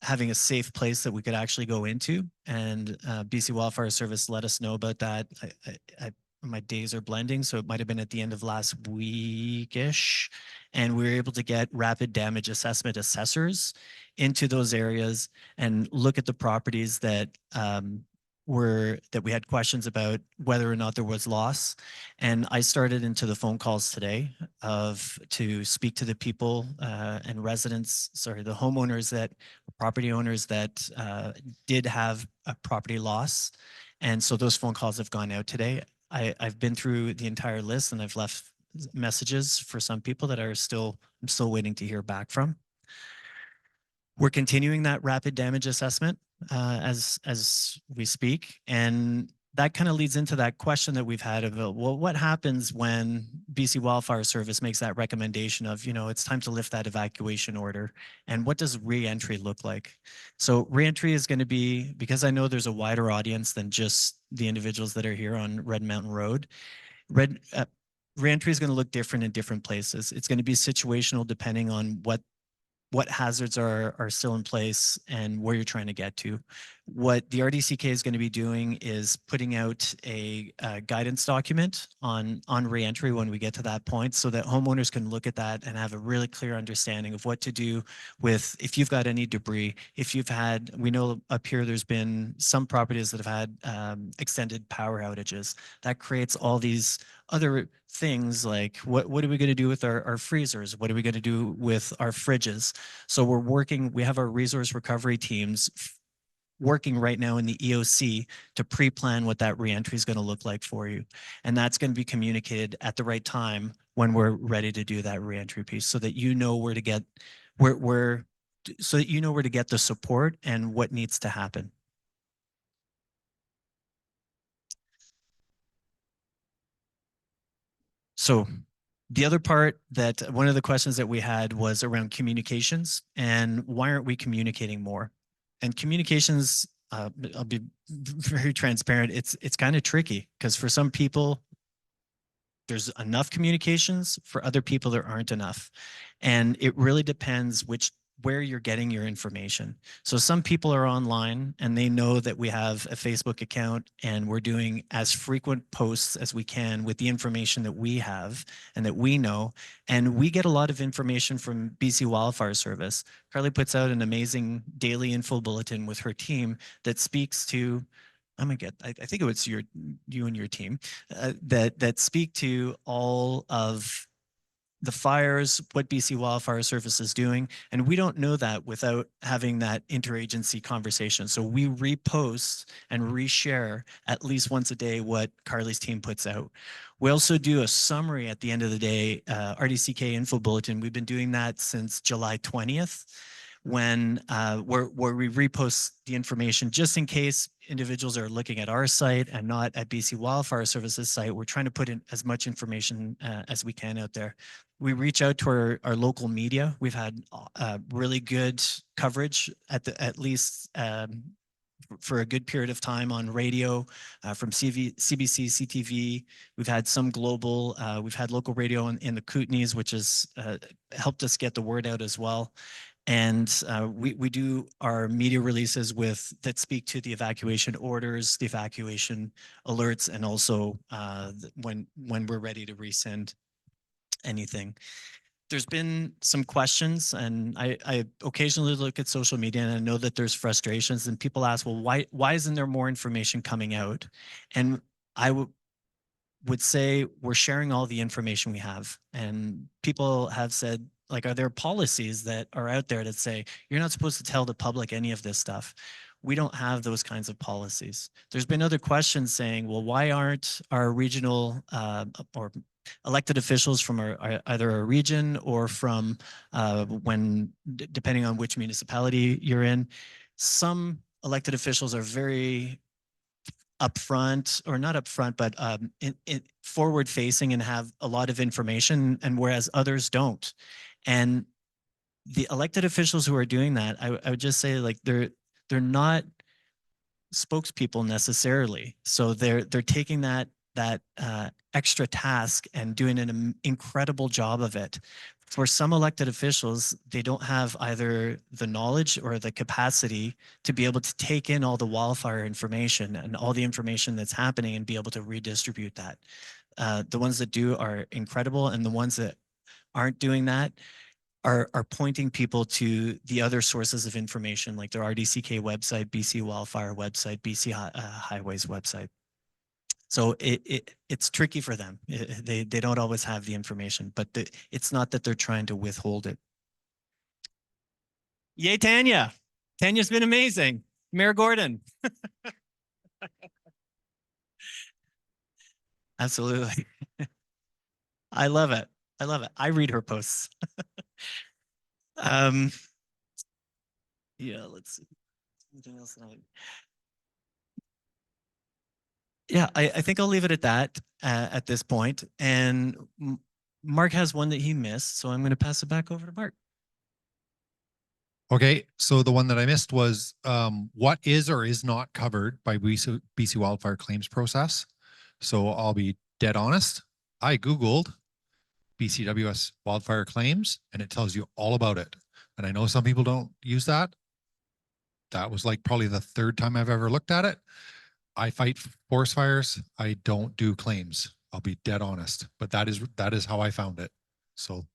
having a safe place that we could actually go into, and BC Wildfire Service let us know about that. My days are blending, so it might have been at the end of last weekish, and we were able to get rapid damage assessment assessors into those areas and look at the properties that we had questions about whether or not there was loss. And I started into the phone calls today to speak to the people and residents, sorry, the homeowners, that property owners that did have a property loss. And so those phone calls have gone out today. I've been through the entire list, and I've left messages for some people that I'm still waiting to hear back from. We're continuing that rapid damage assessment as we speak, and that kind of leads into that question that we've had of, well, what happens when BC Wildfire Service makes that recommendation of, you know, it's time to lift that evacuation order, and what does re-entry look like? So re-entry is going to be, because I know there's a wider audience than just the individuals that are here on Red Mountain Road. Re-entry is going to look different in different places. It's going to be situational depending on what hazards are still in place and where you're trying to get to. What the RDCK is going to be doing is putting out a guidance document on reentry when we get to that point, so that homeowners can look at that and have a really clear understanding of what to do with, if you've got any debris, if you've had, we know up here there's been some properties that have had extended power outages. That creates all these other things like, what are we going to do with our freezers? What are we going to do with our fridges? So we have our resource recovery teams working right now in the EOC to pre-plan what that reentry is going to look like for you. And that's going to be communicated at the right time when we're ready to do that reentry piece, so that you know where to get, so that you know where to get the support and what needs to happen. So the other part, that one of the questions that we had was around communications and why aren't we communicating more? And communications, I'll be very transparent, it's kind of tricky, because for some people, there's enough communications. For other people, there aren't enough. And it really depends where you're getting your information. So some people are online and they know that we have a Facebook account and we're doing as frequent posts as we can with the information that we have and that we know. And we get a lot of information from BC Wildfire Service. Carly puts out an amazing daily info bulletin with her team that speaks to, I think it was you and your team that speak to all of the fires, what BC Wildfire Service is doing. And we don't know that without having that interagency conversation. So we repost and reshare at least once a day what Carly's team puts out. We also do a summary at the end of the day, RDCK info bulletin. We've been doing that since July 20th. Where we repost the information, just in case individuals are looking at our site and not at BC Wildfire Services site. We're trying to put in as much information as we can out there. We reach out to our local media. We've had really good coverage at least for a good period of time on radio from CBC, CTV. We've had some global, we've had local radio in the Kootenays, which has helped us get the word out as well. And we do our media releases that speak to the evacuation orders, the evacuation alerts, and also when we're ready to resend anything. There's been some questions, and I occasionally look at social media, and I know that there's frustrations, and people ask, well, why isn't there more information coming out? And I would say we're sharing all the information we have, and people have said, like, are there policies that are out there that say you're not supposed to tell the public any of this stuff? We don't have those kinds of policies. There's been other questions saying, well, why aren't our regional or elected officials from either a region or from depending on which municipality you're in, some elected officials are very upfront, or not upfront, but forward facing and have a lot of information, and whereas others don't. And the elected officials who are doing that, I would just say, like, they're not spokespeople necessarily. So they're taking that extra task and doing an incredible job of it. For some elected officials, they don't have either the knowledge or the capacity to be able to take in all the wildfire information and all the information that's happening and be able to redistribute that. The ones that do are incredible, and the ones that aren't doing that are pointing people to the other sources of information, like their RDCK website, BC Wildfire website, BC Highways website. So it's tricky for them. They don't always have the information, but it's not that they're trying to withhold it. Yay, Tanya. Tanya's been amazing. Mayor Gordon. Absolutely. I love it. I love it. I read her posts. Yeah, let's see. Anything else that Yeah, I think I'll leave it at that at this point. And Mark has one that he missed, so I'm going to pass it back over to Mark. Okay, so the one that I missed was what is or is not covered by BC wildfire claims process. So I'll be dead honest. I Googled BCWS wildfire claims, and it tells you all about it. And I know some people don't use that. That was like probably the third time I've ever looked at it. I fight forest fires. I don't do claims. I'll be dead honest, but that is how I found it. So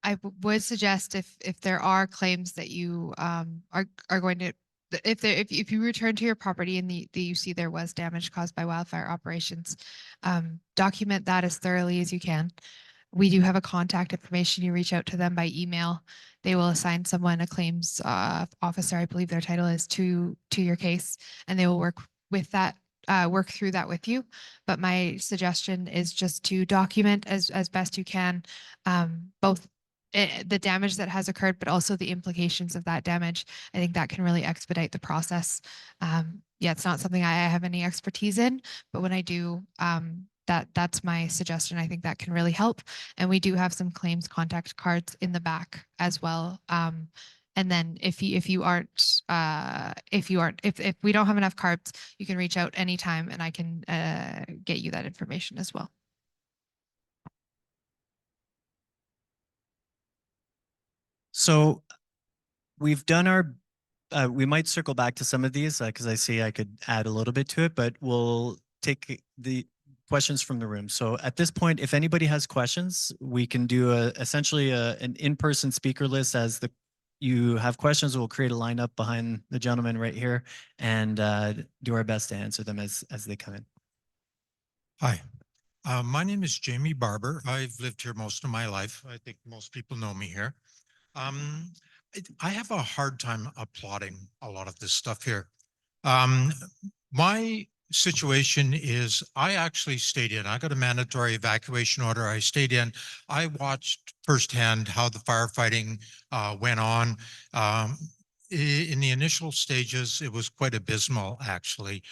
I would suggest if there are claims that you are going to, if you return to your property and you see there was damage caused by wildfire operations, document that as thoroughly as you can. We do have a contact information. You reach out to them by email. They will assign someone, a claims officer, I believe their title is, to your case, and they will work with that, work through that with you. But my suggestion is just to document as best you can, both the damage that has occurred, but also the implications of that damage. I think that can really expedite the process. Yeah, it's not something I have any expertise in, but when I do, that's my suggestion. I think that can really help. And we do have some claims contact cards in the back as well. And then if we don't have enough cards, you can reach out anytime and I can get you that information as well. So we've done our, we might circle back to some of these because I see I could add a little bit to it, but we'll take the questions from the room. So at this point, if anybody has questions, we can do essentially an in-person speaker list. As you have questions, we'll create a lineup behind the gentleman right here and do our best to answer them as they come in. Hi, my name is Jamie Barber. I've lived here most of my life. I think most people know me here. I have a hard time applauding a lot of this stuff here. My situation is I actually stayed in. I got a mandatory evacuation order. I stayed in. I watched firsthand how the firefighting went on. In the initial stages, it was quite abysmal, actually.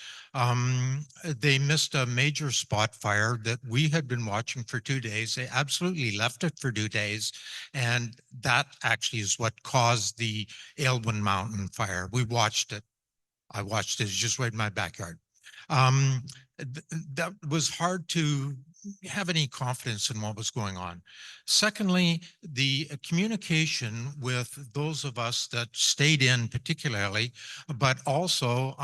They missed a major spot fire that we had been watching for 2 days. They absolutely left it for 2 days. And that actually is what caused the Aylwin Mountain fire. We watched it. I watched it. It's just right in my backyard. That was hard to have any confidence in what was going on. Secondly, the communication with those of us that stayed in particularly, but also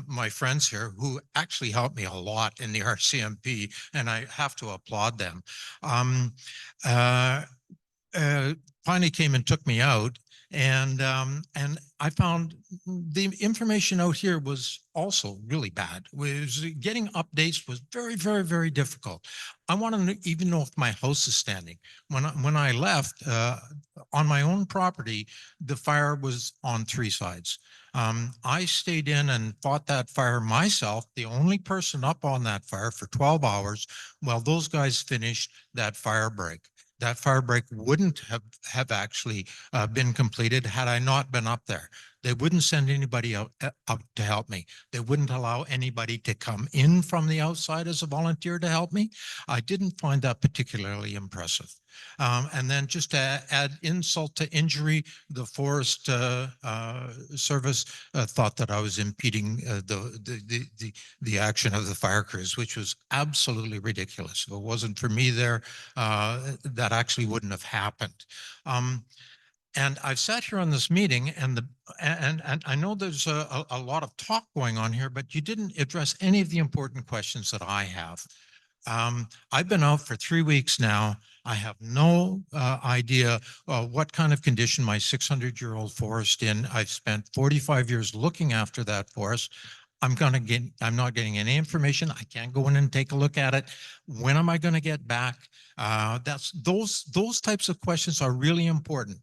my friends here who actually helped me a lot in the RCMP, and I have to applaud them. Um, uh, Finally came and took me out, and I found the information out here was also really bad. Was getting updates was very, very, very difficult. I want to even know if my house is standing. When I left on my own property, the fire was on three sides. I stayed in and fought that fire myself, the only person up on that fire for 12 hours while those guys finished that fire break. That fire break wouldn't have actually been completed had I not been up there. They wouldn't send anybody out to help me. They wouldn't allow anybody to come in from the outside as a volunteer to help me. I didn't find that particularly impressive. And then just to add insult to injury, the Forest Service thought that I was impeding the action of the fire crews, which was absolutely ridiculous. If it wasn't for me there, that actually wouldn't have happened. And I've sat here on this meeting, and I know there's a lot of talk going on here, but you didn't address any of the important questions that I have. I've been out for 3 weeks now. I have no idea what kind of condition my 600-year-old forest in. I've spent 45 years looking after that forest. I'm not getting any information. I can't go in and take a look at it. When am I going to get back? Those types of questions are really important.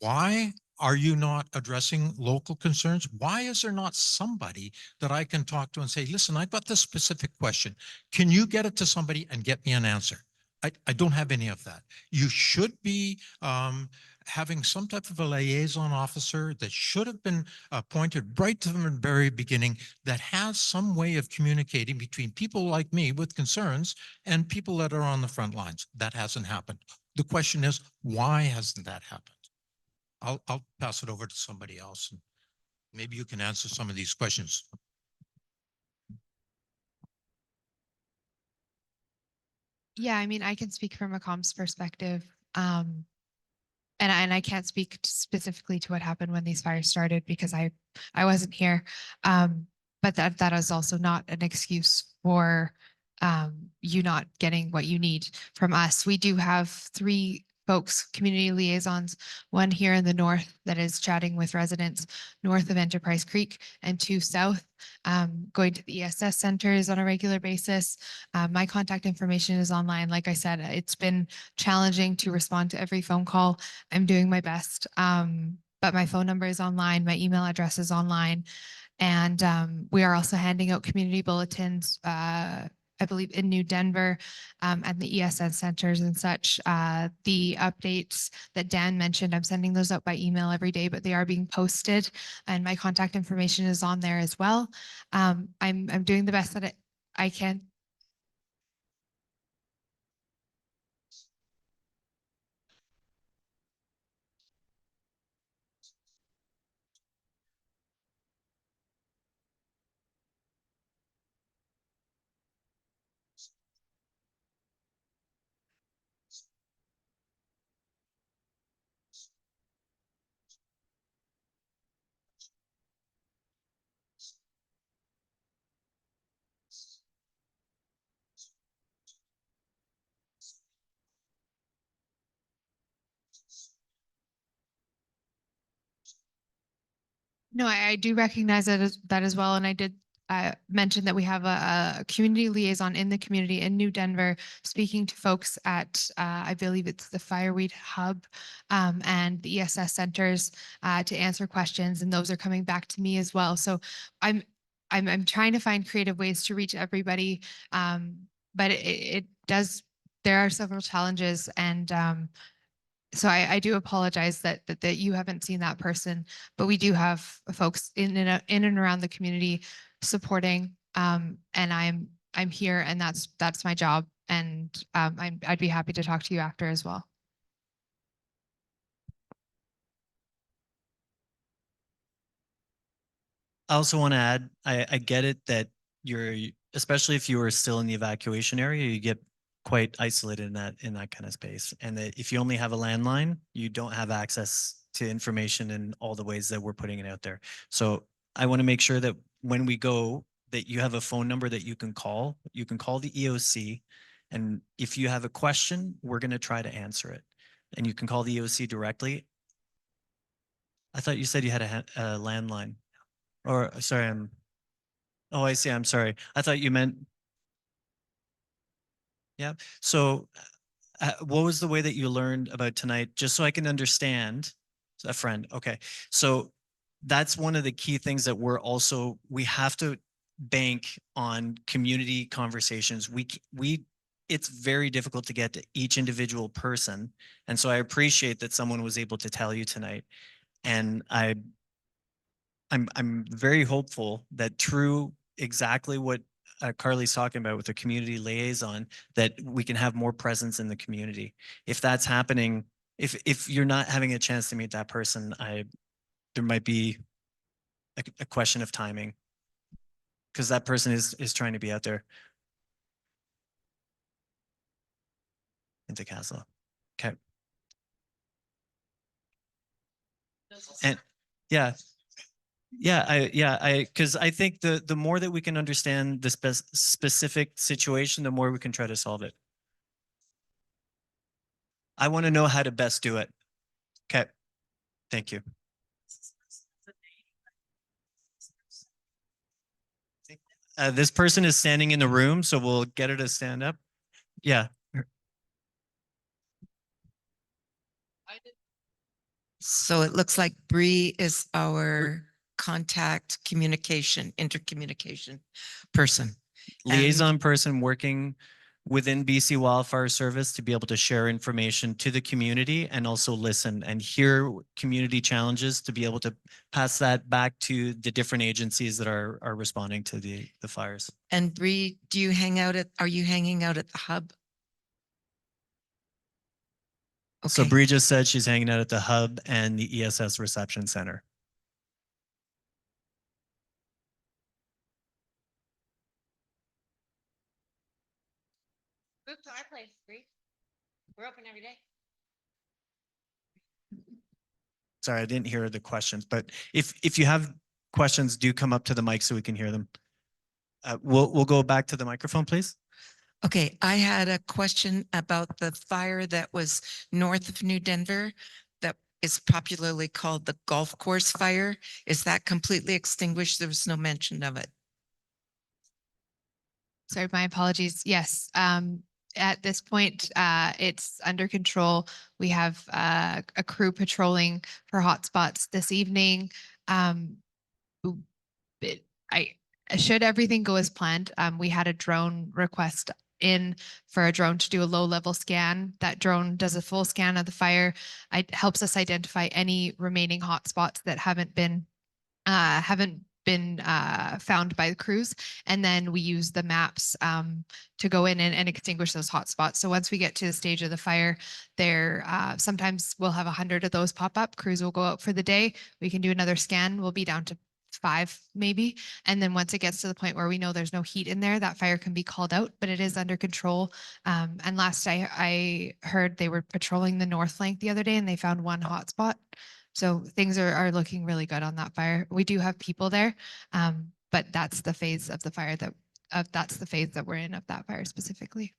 Why are you not addressing local concerns? Why is there not somebody that I can talk to and say, listen, I've got this specific question. Can you get it to somebody and get me an answer? I don't have any of that. You should be having some type of a liaison officer that should have been appointed right from the very beginning, that has some way of communicating between people like me with concerns and people that are on the front lines. That hasn't happened. The question is, why hasn't that happened? I'll pass it over to somebody else, and maybe you can answer some of these questions. Yeah, I mean, I can speak from a comms perspective. And I can't speak specifically to what happened when these fires started because I wasn't here. But that is also not an excuse for you not getting what you need from us. We do have 3 folks, community liaisons, one here in the north that is chatting with residents north of Enterprise Creek, and 2 south, going to the ESS centers on a regular basis. My contact information is online. Like I said, it's been challenging to respond to every phone call. I'm doing my best. But my phone number is online. My email address is online. And we are also handing out community bulletins, I believe in New Denver, and the ESN centers and such. The updates that Dan mentioned, I'm sending those out by email every day, but they are being posted, and my contact information is on there as well. I'm doing the best that I can. No, I do recognize that as well. And I did mention that we have a community liaison in the community in New Denver, speaking to folks at, I believe it's the Fireweed Hub and the ESS centers to answer questions. And those are coming back to me as well. So I'm trying to find creative ways to reach everybody. But it does, there are several challenges, and so I do apologize that you haven't seen that person, but we do have folks in and around the community supporting. And I'm here, and that's my job. And I'd be happy to talk to you after as well. I also want to add, I get it that especially if you were still in the evacuation area, you get quite isolated in that kind of space. And that if you only have a landline, you don't have access to information in all the ways that we're putting it out there. So I want to make sure that when we go, that you have a phone number that you can call. You can call the EOC. And if you have a question, we're going to try to answer it. And you can call the EOC directly. I thought you said you had a landline. Or sorry, oh, I see. I'm sorry. I thought you meant. Yeah. So what was the way that you learned about tonight? Just so I can understand. A friend. Okay. So that's one of the key things that we have to bank on community conversations. It's very difficult to get to each individual person. And so I appreciate that someone was able to tell you tonight. And I'm very hopeful that through exactly what Carly's talking about with the community liaison, that we can have more presence in the community. If that's happening, if you're not having a chance to meet that person, there might be a question of timing, because that person is trying to be out there. Into Castle. Okay. And yeah. Because I think the more that we can understand the specific situation, the more we can try to solve it. I want to know how to best do it. Okay. Thank you. This person is standing in the room, so we'll get her to stand up. Yeah. So it looks like Bree is our contact intercommunication person. Liaison person working within BC Wildfire Service to be able to share information to the community and also listen and hear community challenges, to be able to pass that back to the different agencies that are responding to the fires. And Bree, are you hanging out at the hub? So Okay. Bree just said she's hanging out at the hub and the ESS reception center. Move to our place, Bree. We're open every day. Sorry, I didn't hear the questions, but if you have questions, do come up to the mic so we can hear them. We'll go back to the microphone, please. Okay, I had a question about the fire that was north of New Denver that is popularly called the golf course fire. Is that completely extinguished? There was no mention of it. Sorry, my apologies. Yes. At this point, it's under control. We have a crew patrolling for hotspots this evening. Should everything go as planned, we had a drone request in for a drone to do a low level scan. That drone does a full scan of the fire. It helps us identify any remaining hotspots that haven't been found by the crews. And then we use the maps to go in and extinguish those hotspots. So once we get to the stage of the fire, there sometimes we'll have 100 of those pop up. Crews will go out for the day. We can do another scan. We'll be down to 5 maybe. And then once it gets to the point where we know there's no heat in there, that fire can be called out, but it is under control. And last I heard they were patrolling the north flank the other day and they found one hotspot. So things are looking really good on that fire. We do have people there, but that's the phase of the fire that's the phase that we're in of that fire specifically.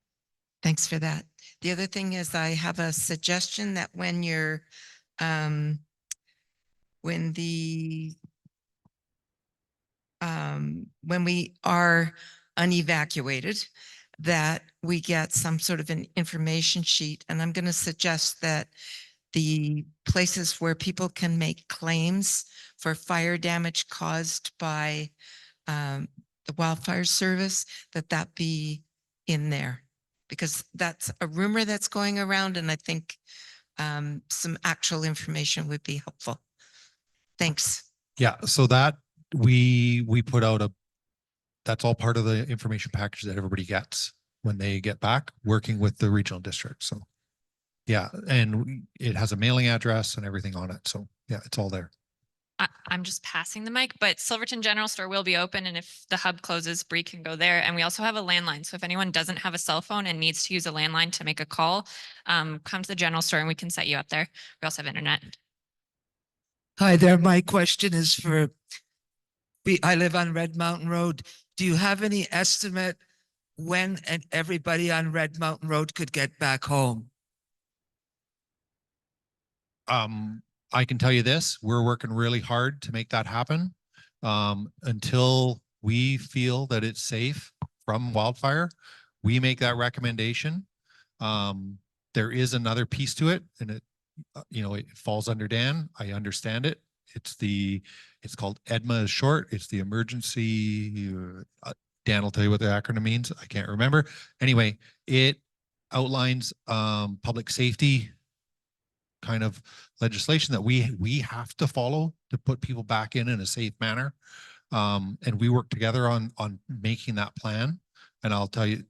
Thanks for that. The other thing is I have a suggestion that when we are unevacuated, that we get some sort of an information sheet. And I'm going to suggest that the places where people can make claims for fire damage caused by the wildfire service, that be in there, because that's a rumor that's going around. And I think some actual information would be helpful. Thanks. Yeah, so that we put out that's all part of the information package that everybody gets when they get back, working with the regional district. So yeah, and it has a mailing address and everything on it. So yeah, it's all there. I'm just passing the mic, but Silverton General Store will be open, and if the hub closes, Bree can go there. And we also have a landline. So if anyone doesn't have a cell phone and needs to use a landline to make a call, come to the general store and we can set you up there. We also have internet. Hi there. My question is for, I live on Red Mountain Road. Do you have any estimate when everybody on Red Mountain Road could get back home? I can tell you this, we're working really hard to make that happen. Until we feel that it's safe from wildfire, we make that recommendation. There is another piece to it, and it, it falls under Dan. I understand it. It's called EDMA is short. It's the emergency, Dan will tell you what the acronym means. I can't remember. Anyway, it outlines public safety kind of legislation that we have to follow to put people back in a safe manner. And we work together on making that plan. And I'll tell you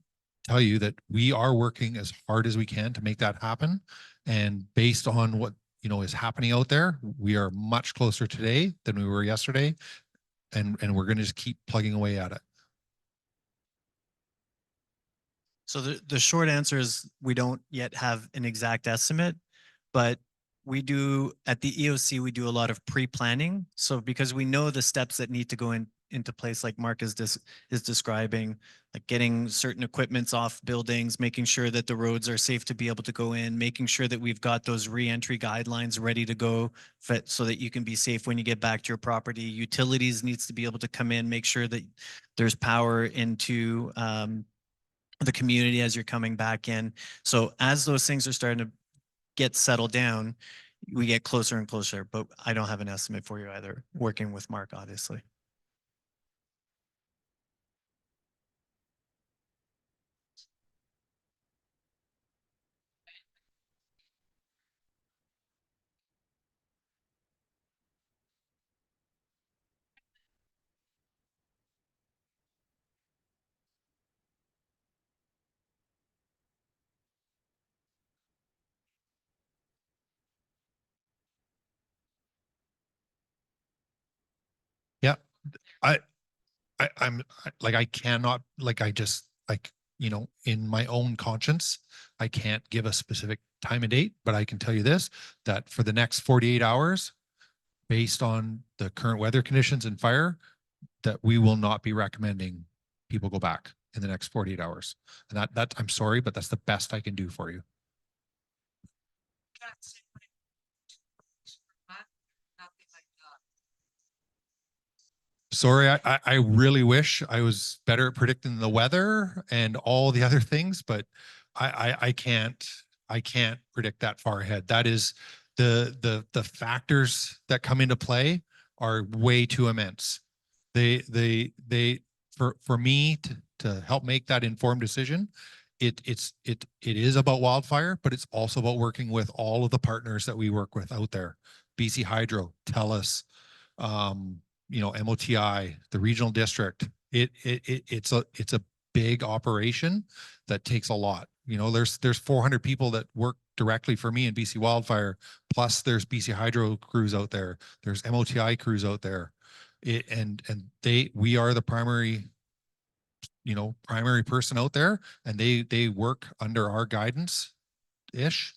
that we are working as hard as we can to make that happen. And based on what is happening out there, we are much closer today than we were yesterday. And we're going to just keep plugging away at it. So the short answer is we don't yet have an exact estimate, but we do at the EOC, we do a lot of pre-planning. So because we know the steps that need to go into place, like Mark is describing, like getting certain equipments off buildings, making sure that the roads are safe to be able to go in, making sure that we've got those re-entry guidelines ready to go fit so that you can be safe when you get back to your property. Utilities needs to be able to come in, make sure that there's power into the community as you're coming back in. So as those things are starting to get settled down, we get closer and closer, but I don't have an estimate for you either, working with Mark, obviously. Yeah. I cannot, in my own conscience, I can't give a specific time and date, but I can tell you this, that for the next 48 hours, based on the current weather conditions and fire, that we will not be recommending people go back in the next 48 hours. And that I'm sorry, but that's the best I can do for you. Sorry, I really wish I was better at predicting the weather and all the other things, but I can't predict that far ahead. That is the factors that come into play are way too immense. For me to help make that informed decision, it is about wildfire, but it's also about working with all of the partners that we work with out there. BC Hydro, TELUS, MOTI, the regional district. It's a big operation that takes a lot. There's 400 people that work directly for me in BC Wildfire, plus there's BC Hydro crews out there. There's MOTI crews out there. We are the primary person out there, and they work under our guidance ish.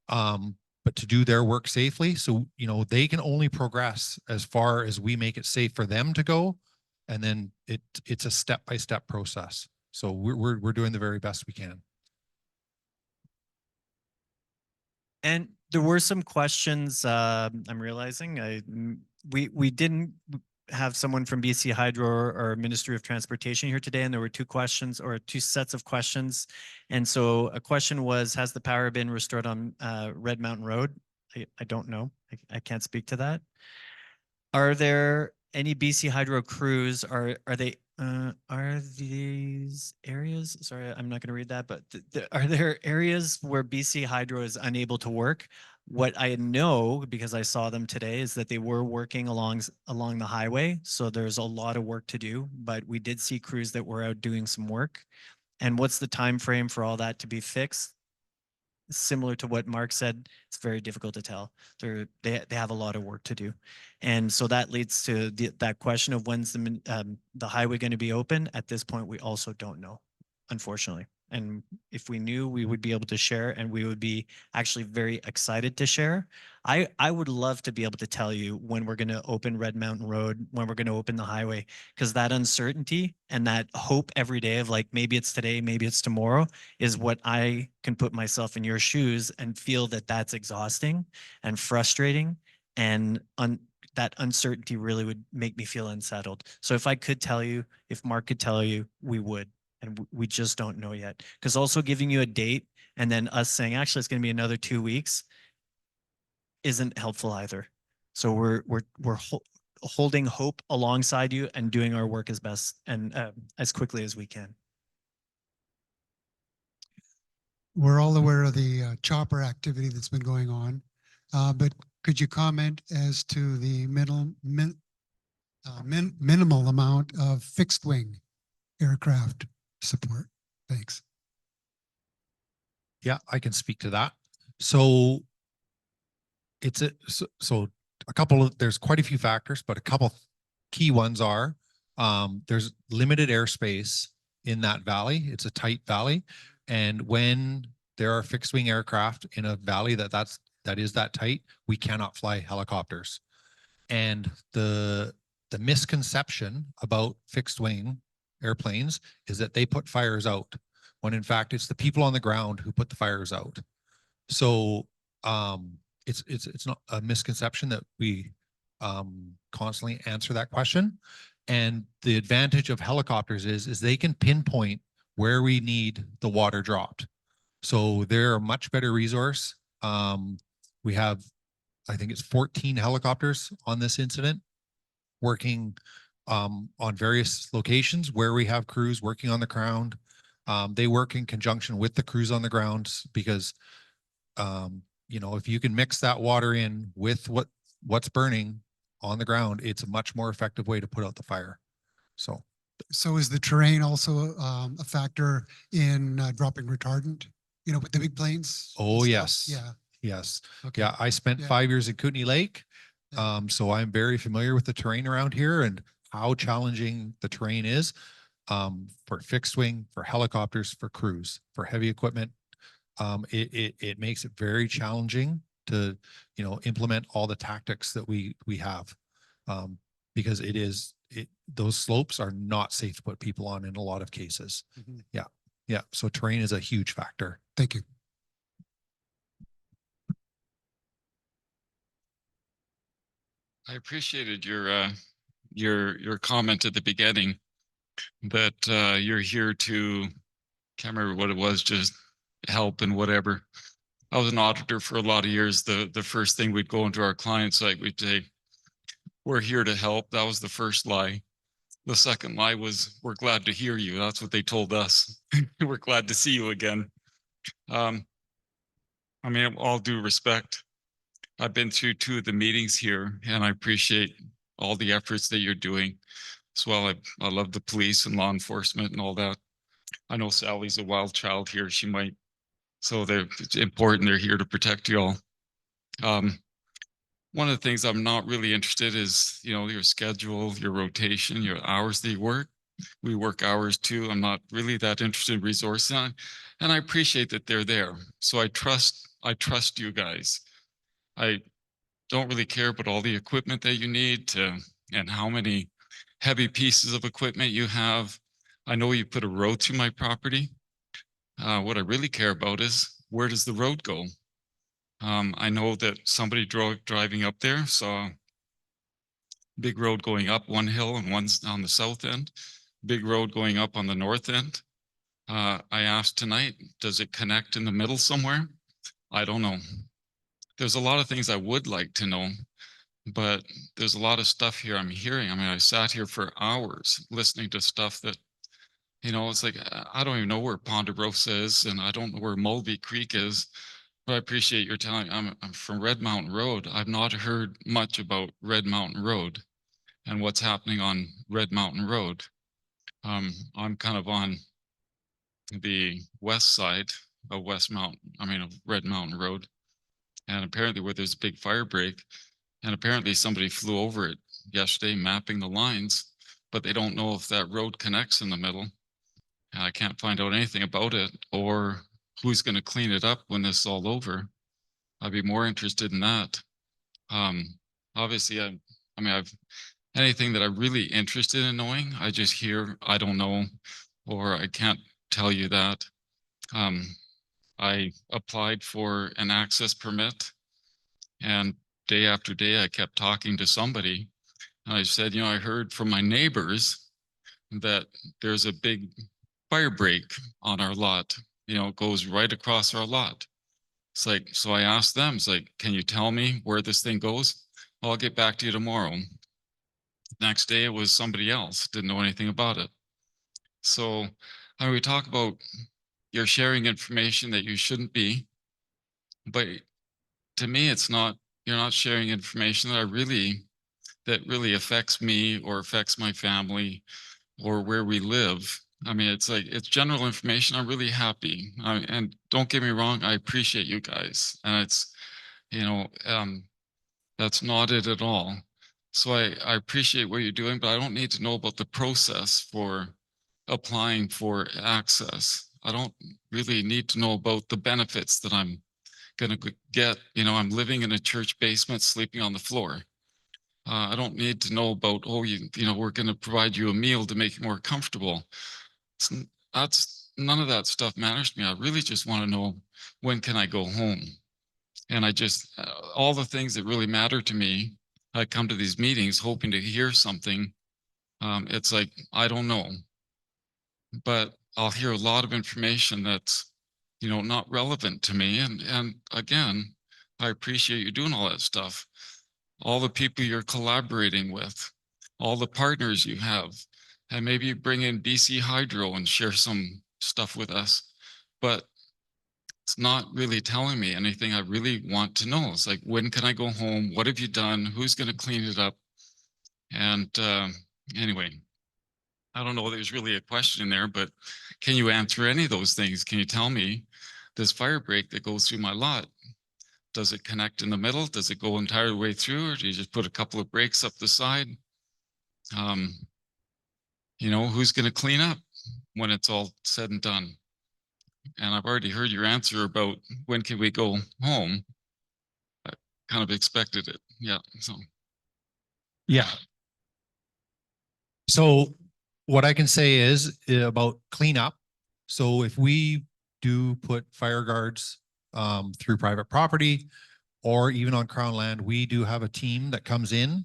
But to do their work safely. So, they can only progress as far as we make it safe for them to go. And then it's a step-by-step process. So we're doing the very best we can. And there were some questions, I'm realizing we didn't have someone from BC Hydro or Ministry of Transportation here today, and there were two sets of questions. And so a question was, has the power been restored on Red Mountain Road? I don't know. I can't speak to that. Are there any BC Hydro crews? Are these areas? Sorry, I'm not going to read that, but are there areas where BC Hydro is unable to work? What I know, because I saw them today, is that they were working along the highway. So there's a lot of work to do, but we did see crews that were out doing some work. And what's the time frame for all that to be fixed? similar to what Mark said, it's very difficult to tell. They have a lot of work to do. And so that leads to that question of when's the highway going to be open. At this point, we also don't know, unfortunately. And if we knew, we would be able to share, and we would be actually very excited to share. I would love to be able to tell you when we're going to open Red Mountain Road, when we're going to open the highway, because that uncertainty and that hope every day of like, maybe it's today, maybe it's tomorrow, is what I can put myself in your shoes and feel that that's exhausting and frustrating, and that uncertainty really would make me feel unsettled. So if I could tell you, if Mark could tell you, we would. And we just don't know yet. Because also giving you a date and then us saying, actually, it's going to be another 2 weeks isn't helpful either. So we're holding hope alongside you and doing our work as best and as quickly as we can. We're all aware of the chopper activity that's been going on, but could you comment as to the minimal amount of fixed wing aircraft support? Thanks. Yeah, I can speak to that. So it's so a couple of, there's quite a few factors, but a couple key ones are there's limited airspace in that valley. It's a tight valley. And when there are fixed wing aircraft in a valley that is that tight, we cannot fly helicopters. And the misconception about fixed wing airplanes is that they put fires out, when in fact it's the people on the ground who put the fires out. So it's not a misconception that we constantly answer that question. And the advantage of helicopters is they can pinpoint where we need the water dropped. So they're a much better resource. We have, I think it's 14 helicopters on this incident working on various locations where we have crews working on the ground. They work in conjunction with the crews on the ground because, you know, if you can mix that water in with what's burning on the ground, it's a much more effective way to put out the fire. So is the terrain also a factor in dropping retardant, you know, with the big planes? Oh, and yes. stuff? Yeah. Yes. Okay. Yeah. I spent Yeah. 5 years at Kootenay Lake. Yeah. So I'm very familiar with the terrain around here and how challenging the terrain is for fixed wing, for helicopters, for crews, for heavy equipment. It makes it very challenging to, you know, implement all the tactics that we have because those slopes are not safe to put people on in a lot of cases. Mhm. Yeah. Yeah. So terrain is a huge factor. Thank you. I appreciated your comment at the beginning that you're here to, can't remember what it was, just help and whatever. I was an auditor for a lot of years. The first thing we'd go into our client site, we'd say, we're here to help. That was the first lie. The second lie was, we're glad to hear you. That's what they told us. We're glad to see you again. I mean, all due respect, I've been through 2 of the meetings here, and I appreciate all the efforts that you're doing as well. I love the police and law enforcement and all that. I know Sally's a wild child here. She might, so it's important. They're here to protect you all. One of the things I'm not really interested is, you know, your schedule, your rotation, your hours that you work. We work hours too. I'm not really that interested in resources, and I appreciate that they're there. So I trust you guys. I don't really care about all the equipment that you need and how many heavy pieces of equipment you have. I know you put a road through my property. What I really care about is, where does the road go? I know that somebody driving up there saw big road going up one hill and one's on the south end, big road going up on the north end. I asked tonight, does it connect in the middle somewhere? I don't know. There's a lot of things I would like to know, but there's a lot of stuff here I'm hearing. I mean, I sat here for hours listening to stuff that, you know, it's like, I don't even know where Ponderosa is, and I don't know where Mulvey Creek is, but I appreciate your telling. I'm from Red Mountain Road. I've not heard much about Red Mountain Road and what's happening on Red Mountain Road. I'm kind of on the west side, Red Mountain Road. And apparently where there's a big fire break, and apparently somebody flew over it yesterday mapping the lines, but they don't know if that road connects in the middle. And I can't find out anything about it or who's going to clean it up when this is all over. I'd be more interested in that. Obviously, I've anything that I'm really interested in knowing, I just hear, I don't know, or I can't tell you that. I applied for an access permit, and day after day, I kept talking to somebody. And I said, I heard from my neighbors that there's a big fire break on our lot. It goes right across our lot. It's like, so I asked them, it's like, can you tell me where this thing goes? Well, I'll get back to you tomorrow. Next day, it was somebody else, didn't know anything about it. So we talk about you're sharing information that you shouldn't be, but to me, you're not sharing information that really affects me or affects my family or where we live. It's general information. I'm really happy. And don't get me wrong, I appreciate you guys. And it's, that's not it at all. So I appreciate what you're doing, but I don't need to know about the process for applying for access. I don't really need to know about the benefits that I'm going to get. I'm living in a church basement, sleeping on the floor. I don't need to know about, we're going to provide you a meal to make you more comfortable. None of that stuff matters to me. I really just want to know, when can I go home? And all the things that really matter to me, I come to these meetings hoping to hear something. It's like, I don't know, but I'll hear a lot of information that's, not relevant to me. And again, I appreciate you doing all that stuff. All the people you're collaborating with, all the partners you have, and maybe bring in BC Hydro and share some stuff with us. But it's not really telling me anything I really want to know. It's like, when can I go home? What have you done? Who's going to clean it up? And anyway, I don't know if there's really a question in there, but can you answer any of those things? Can you tell me, this fire break that goes through my lot, does it connect in the middle? Does it go entire way through, or do you just put a couple of breaks up the side? Who's going to clean up when it's all said and done? And I've already heard your answer about when can we go home. I kind of expected it. Yeah. Yeah. So what I can say is about cleanup. So if we do put fire guards through private property or even on Crown land, we do have a team that comes in.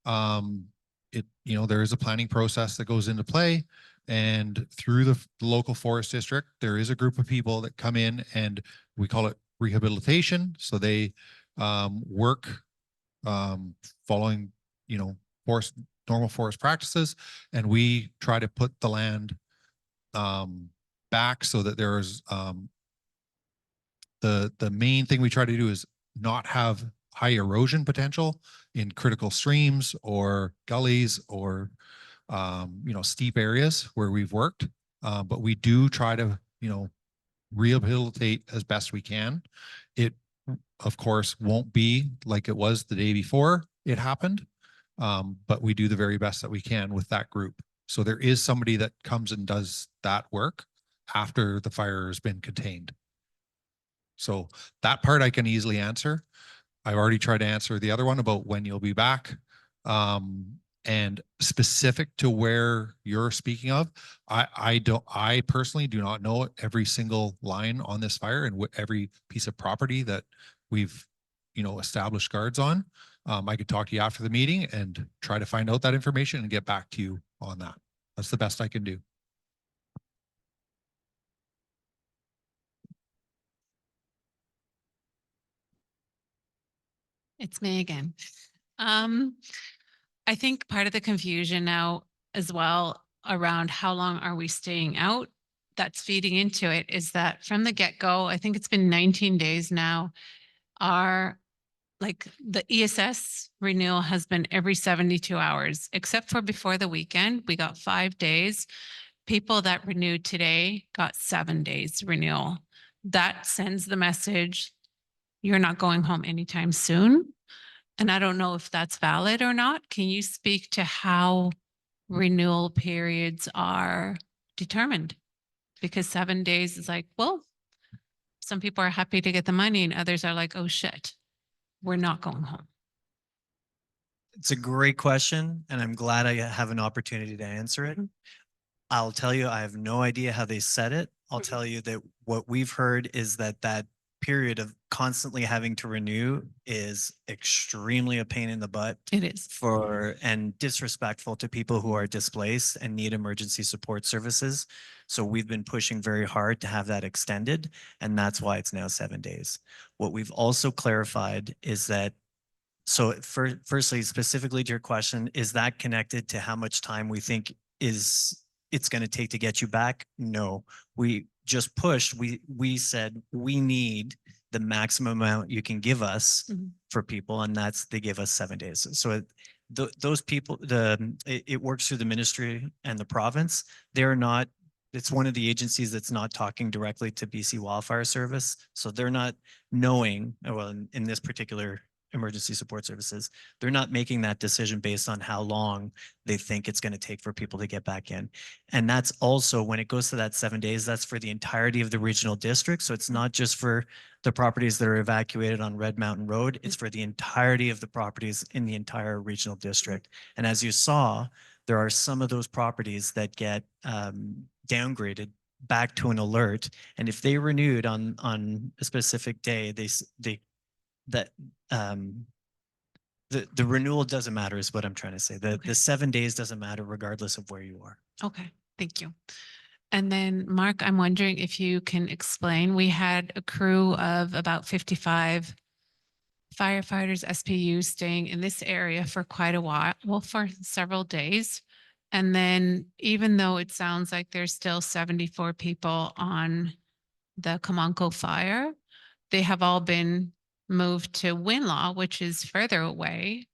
There is a planning process that goes into play, and through the local forest district, there is a group of people that come in, and we call it rehabilitation. So they work following, normal forest practices, and we try to put the land back so that there is the main thing we try to do is not have high erosion potential in critical streams or gullies or steep areas where we've worked, but we do try to rehabilitate as best we can. It of course won't be like it was the day before it happened, but we do the very best that we can with that group. So there is somebody that comes and does that work after the fire has been contained. So that part I can easily answer. I've already tried to answer the other one about when you'll be back. And specific to where you're speaking of, I personally do not know every single line on this fire and every piece of property that we've, established guards on. I could talk to you after the meeting and try to find out that information and get back to you on that. That's the best I can do. It's me again. I think part of the confusion now as well around how long are we staying out that's feeding into it is that from the get-go, I think it's been 19 days now, the ESS renewal has been every 72 hours, except for before the weekend. We got 5 days. People that renewed today got 7 days renewal. that sends the message, you're not going home anytime soon. And I don't know if that's valid or not. Can you speak to how renewal periods are determined? Because 7 days is like, well, some people are happy to get the money and others are like, oh shit, we're not going home. It's a great question, and I'm glad I have an opportunity to answer it. Mhm. I'll tell you, I have no idea how they said it. I'll tell you that what we've heard is that that period of constantly having to renew is extremely a pain in the butt It is. for and disrespectful to people who are displaced and need emergency support services. So we've been pushing very hard to have that extended, and that's why it's now 7 days. What we've also clarified is that firstly, specifically to your question, is that connected to how much time we think it's going to take to get you back? No, we just pushed. We said we need the maximum amount you can give us Mhm. for people, and they give us 7 days. So those people, it works through the ministry and the province. They're not. It's one of the agencies that's not talking directly to BC Wildfire Service, so they're not knowing. Well, in this particular emergency support services, they're not making that decision based on how long they think it's going to take for people to get back in. And that's also when it goes to that 7 days, that's for the entirety of the regional district. So it's not just for the properties that are evacuated on Red Mountain Road, it's for the entirety of the properties in the entire regional district. And as you saw, there are some of those properties that get downgraded back to an alert. And if they renewed on a specific day, the renewal doesn't matter is what I'm trying to say. Okay. The 7 days doesn't matter regardless of where you are. Okay, thank you. And then Mark, I'm wondering if you can explain, we had a crew of about 55 firefighters, SPU staying in this area for quite a while, well, for several days. And then even though it sounds like there's still 74 people on the Comanco fire, they have all been moved to Winlaw, which is further away.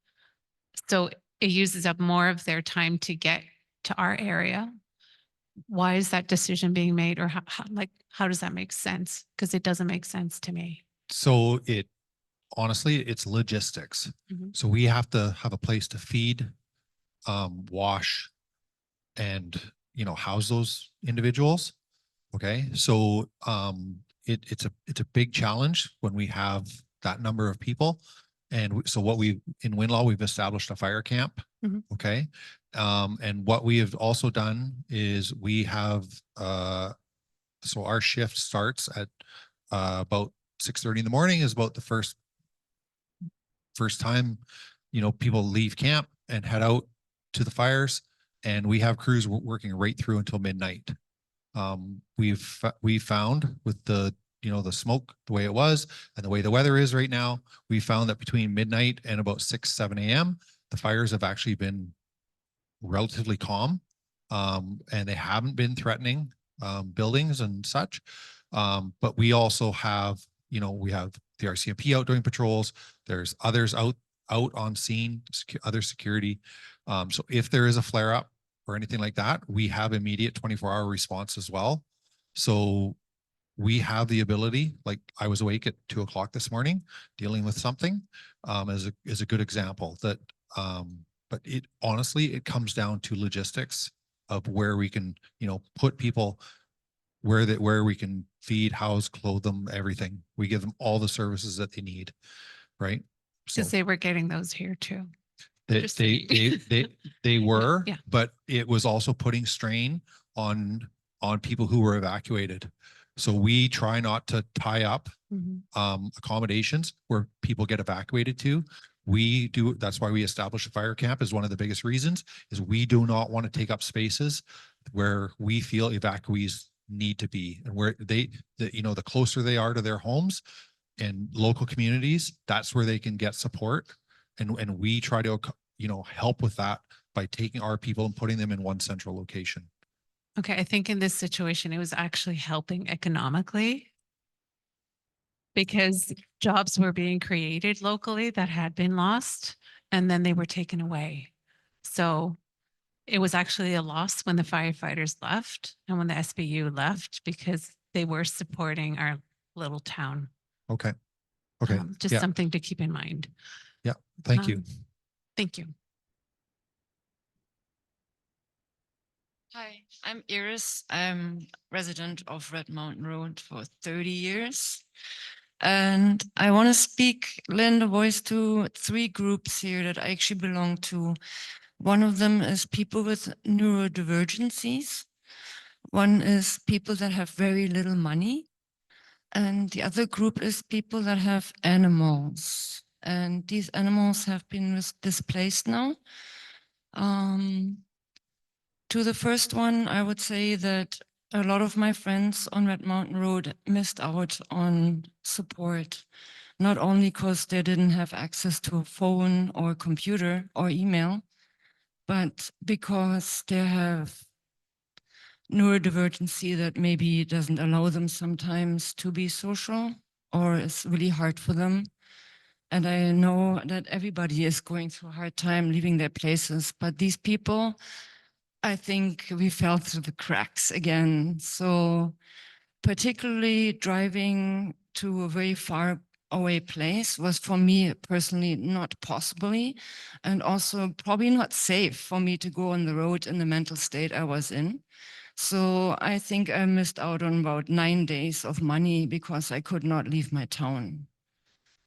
So it uses up more of their time to get to our area. Why is that decision being made, or how does that make sense? Because it doesn't make sense to me. So honestly, it's logistics. Mhm. So we have to have a place to feed, wash, and, house those individuals. Okay. So, it's a big challenge when we have that number of people. And so in Winlaw, we've established a fire camp. Mhm. Okay. And what we have also done is we have, so our shift starts at, about 6:30 in the morning is about the first time, people leave camp and head out to the fires. And we have crews working right through until midnight. We found with the smoke, the way it was and the way the weather is right now, we found that between midnight and about 6, 7 a.m., the fires have actually been relatively calm. And they haven't been threatening buildings and such. But we also have, we have the RCMP out doing patrols. There's others out on scene, other security. So if there is a flare up or anything like that, we have immediate 24-hour response as well. So we have the ability, like I was awake at 2 o'clock this morning dealing with something, as a good example that, but honestly, it comes down to logistics of where we can, put people where we can feed, house, clothe them, everything. We give them all the services that they need. Right. So Because they were getting those here too. they Just they saying. they were, Yeah. but it was also putting strain on people who were evacuated. So we try not to tie up Mhm. accommodations where people get evacuated to. We do. That's why we established a fire camp, is one of the biggest reasons, is we do not want to take up spaces where we feel evacuees need to be, and where the closer they are to their homes and local communities, that's where they can get support. And we try to, help with that by taking our people and putting them in one central location. Okay, I think in this situation, it was actually helping economically because jobs were being created locally that had been lost and then they were taken away. So it was actually a loss when the firefighters left and when the SBU left, because they were supporting our little town. Okay. Okay. Just Yeah. something to keep in mind. Yeah. Thank you. Um, Thank you. Hi, I'm Iris. I'm resident of Red Mountain Road for 30 years. And I want to lend a voice to 3 groups here that I actually belong to. One of them is people with neurodivergencies. One is people that have very little money. And the other group is people that have animals. And these animals have been displaced now. To the first one, I would say that a lot of my friends on Red Mountain Road missed out on support, not only because they didn't have access to a phone or computer or email, but because they have neurodivergency that maybe doesn't allow them sometimes to be social or is really hard for them. And I know that everybody is going through a hard time leaving their places, but these people, I think we fell through the cracks again. So particularly driving to a very far away place was for me personally not possible, and also probably not safe for me to go on the road in the mental state I was in. So I think I missed out on about 9 days of money because I could not leave my town.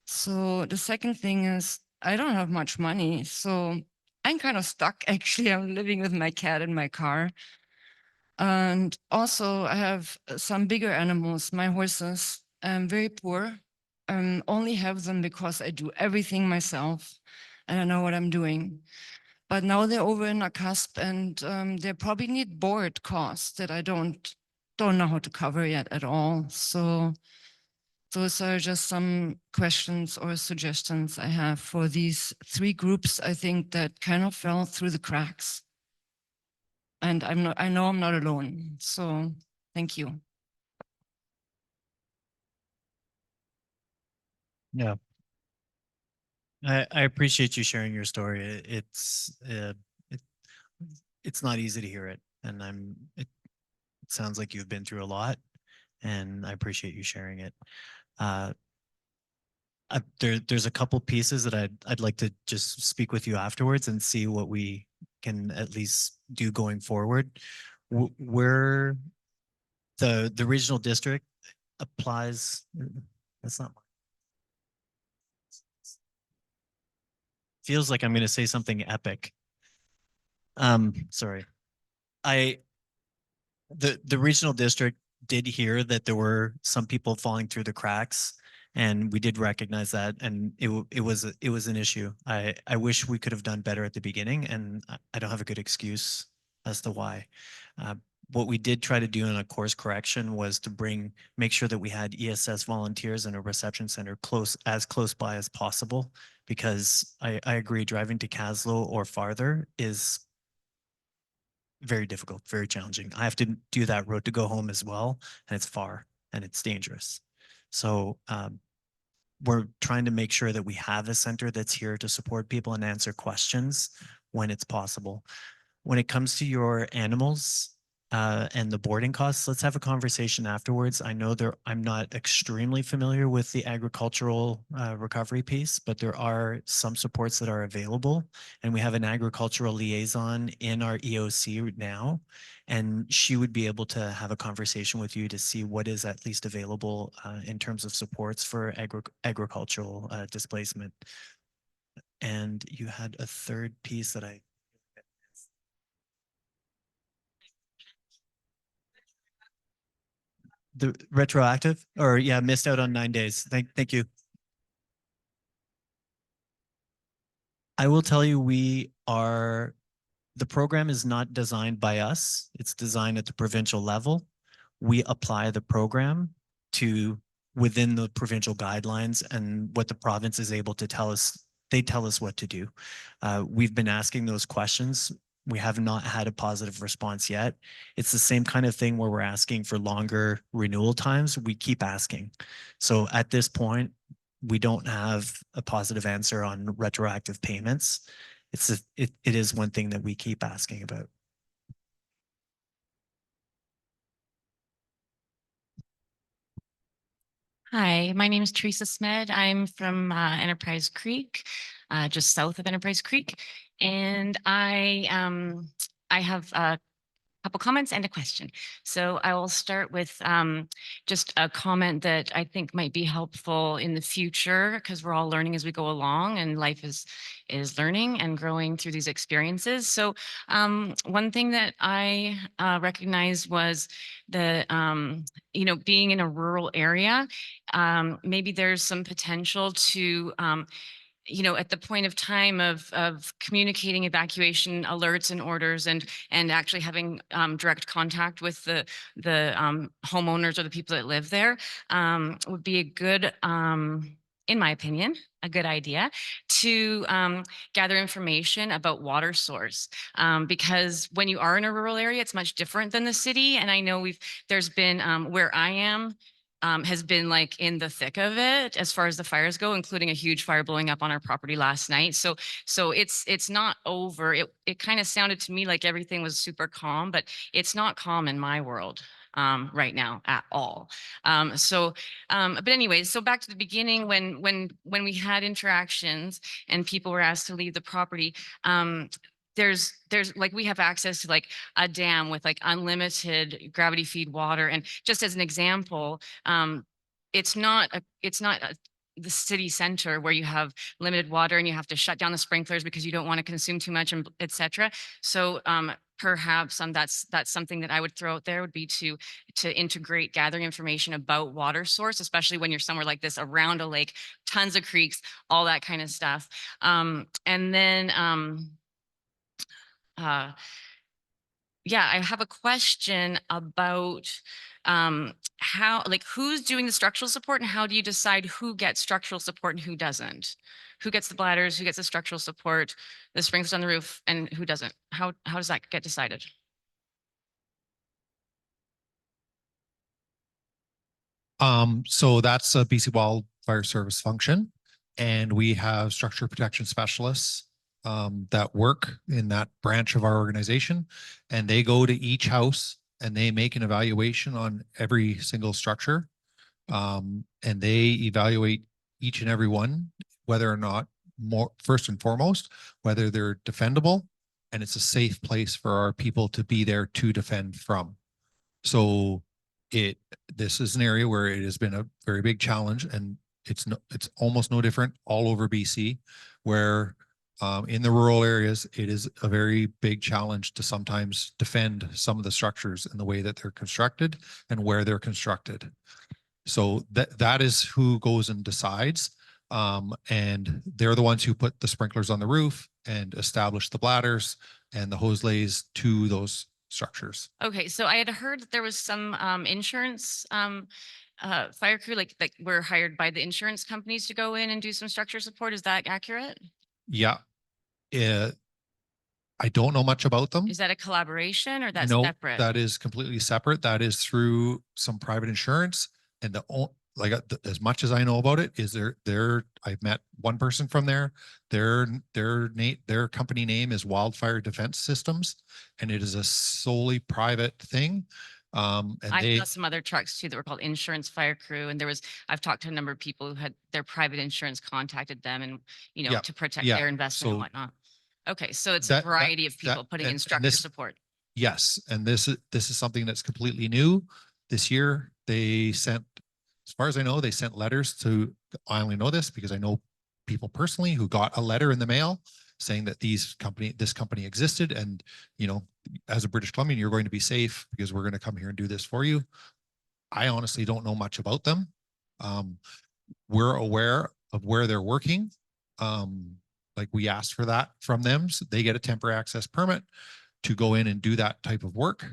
So the second thing is I don't have much money. So I'm kind of stuck actually. I'm living with my cat in my car. And also I have some bigger animals, my horses. I'm very poor. Only have them because I do everything myself and I know what I'm doing. But now they're over in a cusp and they probably need board costs that I don't know how to cover yet at all. So those are just some questions or suggestions I have for these 3 groups, I think, that kind of fell through the cracks. And I know I'm not alone. So thank you. Yeah. I appreciate you sharing your story. It's not easy to hear it. And it sounds like you've been through a lot, and I appreciate you sharing it. There's a couple pieces that I'd like to just speak with you afterwards and see what we can at least do going forward. Where the regional district applies, that's not. Feels like I'm going to say something epic. Sorry. The regional district did hear that there were some people falling through the cracks, and we did recognize that, and it was an issue. I wish we could have done better at the beginning, and I don't have a good excuse as to why. What we did try to do in a course correction was to make sure that we had ESS volunteers in a reception center as close by as possible, because I agree, driving to Kaslo or farther is very difficult, very challenging. I have to do that road to go home as well, and it's far and it's dangerous. So we're trying to make sure that we have a center that's here to support people and answer questions when it's possible. When it comes to your animals and the boarding costs, let's have a conversation afterwards. I know I'm not extremely familiar with the agricultural recovery piece, but there are some supports that are available. And we have an agricultural liaison in our EOC now, and she would be able to have a conversation with you to see what is at least available in terms of supports for agricultural displacement. And you had a third piece that the retroactive, or yeah, missed out on 9 days. Thank you. I will tell you, the program is not designed by us. It's designed at the provincial level. We apply the program within the provincial guidelines, and what the province is able to tell us, they tell us what to do. We've been asking those questions. We have not had a positive response yet. It's the same kind of thing where we're asking for longer renewal times. We keep asking. So at this point, we don't have a positive answer on retroactive payments. It is one thing that we keep asking about. Hi, my name is Teresa Smed. I'm from Enterprise Creek, just south of Enterprise Creek. And I have a couple comments and a question. So I will start with just a comment that I think might be helpful in the future because we're all learning as we go along, and life is learning and growing through these experiences. So one thing that I recognized was the being in a rural area, maybe there's some potential to at the point of time of communicating evacuation alerts and orders and actually having direct contact with the homeowners or the people that live there would be a good in my opinion, a good idea to gather information about water source. Because when you are in a rural area, it's much different than the city. And I know there's been where I am, has been like in the thick of it as far as the fires go, including a huge fire blowing up on our property last night. So it's not over. It kind of sounded to me like everything was super calm, but it's not calm in my world right now at all. But anyways, so back to the beginning when we had interactions and people were asked to leave the property, there's like we have access to like a dam with like unlimited gravity feed water. And just as an example, it's not the city center where you have limited water and you have to shut down the sprinklers because you don't want to consume too much, and etc. So perhaps that's something that I would throw out there would be to integrate gathering information about water source, especially when you're somewhere like this around a lake, tons of creeks, all that kind of stuff. And then yeah, I have a question about how, like, who's doing the structural support and how do you decide who gets structural support and who doesn't? Who gets the bladders, who gets the structural support, the sprinklers on the roof, and who doesn't? How does that get decided? So that's a BC Wildfire Service function, and we have structure protection specialists that work in that branch of our organization, and they go to each house and they make an evaluation on every single structure, and they evaluate each and every one, whether or not first and foremost, whether they're defendable and it's a safe place for our people to be there to defend from. So this is an area where it has been a very big challenge, and it's almost no different all over BC, where in the rural areas, it is a very big challenge to sometimes defend some of the structures in the way that they're constructed and where they're constructed. So that is who goes and decides. And they're the ones who put the sprinklers on the roof and establish the bladders and the hose lays to those structures. Okay, so I had heard that there was some insurance fire crew, like were hired by the insurance companies to go in and do some structure support. Is that accurate? Yeah. I don't know much about them. Is that a collaboration or that's No, separate? that is completely separate. That is through some private insurance. And as much as I know about it is I've met one person from there. Their company name is Wildfire Defense Systems, and it is a solely private thing. And I saw some other trucks too that were called Insurance Fire Crew. And I've talked to a number of people who had their private insurance contacted them and, to protect their investment and whatnot. Okay, so it's a variety of people putting in structure support. Yes, and this is something that's completely new. This year, they sent, as far as I know, they sent letters to, I only know this because I know people personally who got a letter in the mail saying that this company existed, and as a British Columbian, you're going to be safe because we're going to come here and do this for you. I honestly don't know much about them. We're aware of where they're working. Like we asked for that from them. So they get a temporary access permit to go in and do that type of work.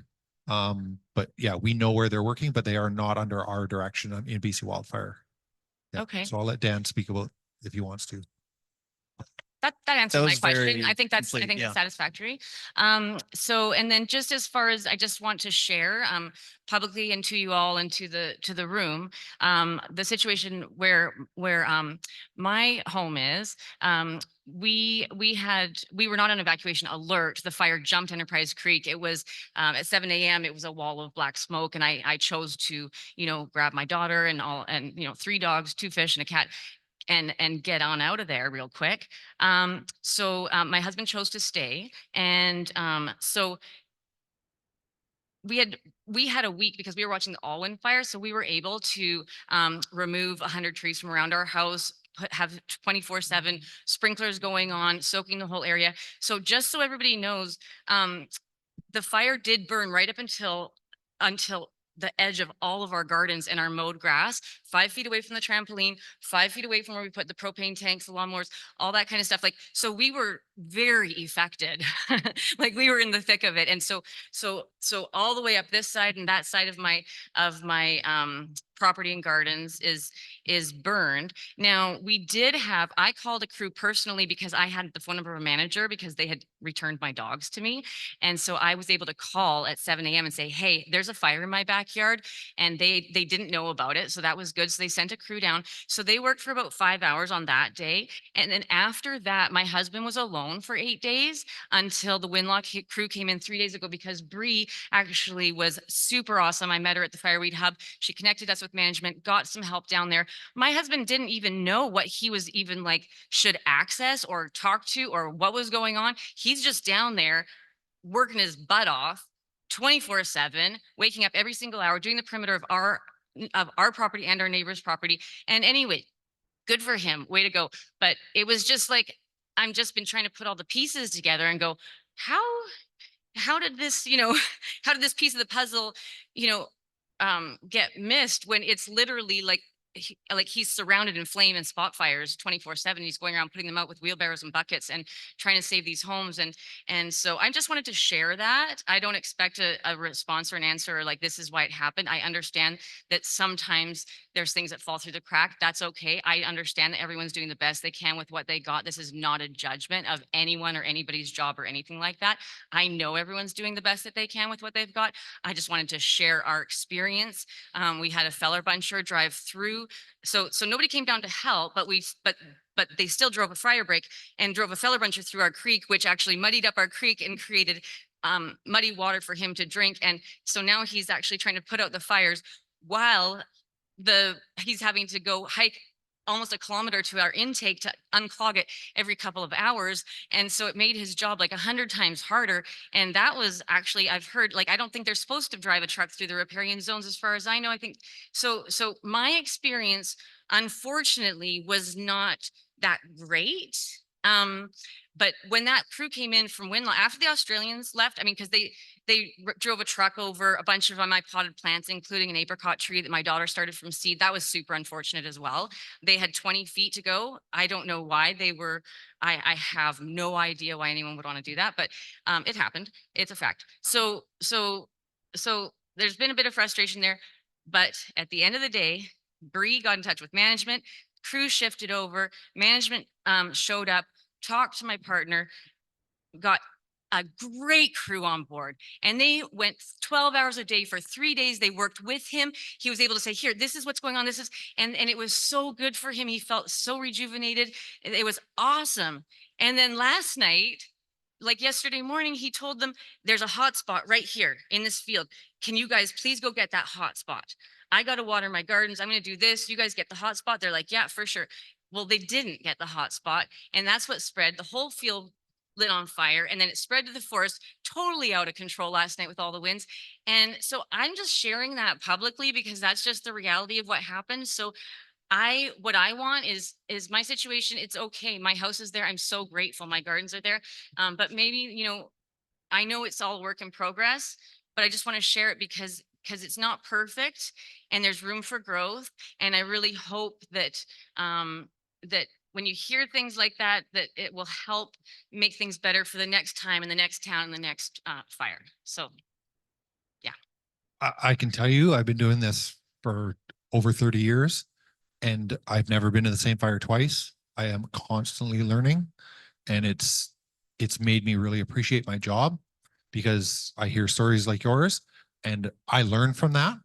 But yeah, we know where they're working, but they are not under our direction in BC Wildfire. Yeah. Okay. So I'll let Dan speak about if he wants to. That answers my was question. very I think that's complete, yeah. satisfactory. So, and then just as far as I just want to share publicly and to you all and to the room, the situation where my home is, we were not on evacuation alert. The fire jumped Enterprise Creek. It was at 7 a.m. It was a wall of black smoke, and I chose to, grab my daughter and 3 dogs, 2 fish, and a cat, and get on out of there real quick. So my husband chose to stay, and so we had a week because we were watching the Alwyn fire, so we were able to remove 100 trees from around our house, have 24/7 sprinklers going on, soaking the whole area. So just so everybody knows, the fire did burn right up until the edge of all of our gardens and our mowed grass, 5 feet away from the trampoline, 5 feet away from where we put the propane tanks, the lawnmowers, all that kind of stuff. Like, so we were very affected. Like, we were in the thick of it. And so all the way up this side and that side of my property and gardens is burned. Now, I called a crew personally because I had the phone number of a manager because they had returned my dogs to me. And so I was able to call at 7 a.m. and say, hey, there's a fire in my backyard. And they didn't know about it. So that was good. So they sent a crew down. So they worked for about 5 hours on that day. And then after that, my husband was alone for 8 days until the Winlock crew came in 3 days ago, because Bree actually was super awesome. I met her at the Fireweed Hub. She connected us with management, got some help down there. My husband didn't even know what he was even should access or talk to or what was going on. He's just down there working his butt off 24/7, waking up every single hour, doing the perimeter of our property and our neighbor's property. And anyway, good for him. Way to go. But it was just I'm just been trying to put all the pieces together and go, how did this, how did this piece of the puzzle, get missed when it's literally he's surrounded in flame and spot fires 24/7. He's going around putting them out with wheelbarrows and buckets and trying to save these homes. And so I just wanted to share that. I don't expect a response or an answer like this is why it happened. I understand that sometimes there's things that fall through the crack. That's okay. I understand that everyone's doing the best they can with what they got. This is not a judgment of anyone or anybody's job or anything like that. I know everyone's doing the best that they can with what they've got. I just wanted to share our experience. We had a feller buncher drive through. So nobody came down to help, but they still drove a fire break and drove a feller buncher through our creek, which actually muddied up our creek and created muddy water for him to drink. And so now he's actually trying to put out the fires while he's having to go hike almost a kilometer to our intake to unclog it every couple of hours. And so it made his job 100 times harder. And that was actually, I've heard, I don't think they're supposed to drive a truck through the riparian zones as far as I know. I think so my experience, unfortunately, was not that great. But when that crew came in from Winlock, after the Australians left, because they drove a truck over a bunch of my potted plants, including an apricot tree that my daughter started from seed. That was super unfortunate as well. They had 20 feet to go. I don't know why they were, I have no idea why anyone would want to do that, but it happened. It's a fact. So there's been a bit of frustration there, but at the end of the day, Bree got in touch with management, crew shifted over, management showed up, talked to my partner, got a great crew on board, and they went 12 hours a day for 3 days. They worked with him. He was able to say, here, this is what's going on. This is, and it was so good for him. He felt so rejuvenated. It was awesome. And then last night, yesterday morning, he told them there's a hot spot right here in this field. Can you guys please go get that hot spot? I got to water my gardens. I'm going to do this. You guys get the hot spot. They're like, yeah, for sure. Well, they didn't get the hot spot, and that's what spread. The whole field lit on fire, and then it spread to the forest, totally out of control last night with all the winds. And so I'm just sharing that publicly because that's just the reality of what happened. So what I want is my situation. It's okay. My house is there. I'm so grateful. My gardens are there. But maybe, I know it's all work in progress, but I just want to share it because it's not perfect and there's room for growth. And I really hope that that when you hear things like that it will help make things better for the next time in the next town and the next fire. So, yeah. I can tell you, I've been doing this for over 30 years and I've never been to the same fire twice. I am constantly learning, and it's made me really appreciate my job because I hear stories like yours and I learn from that.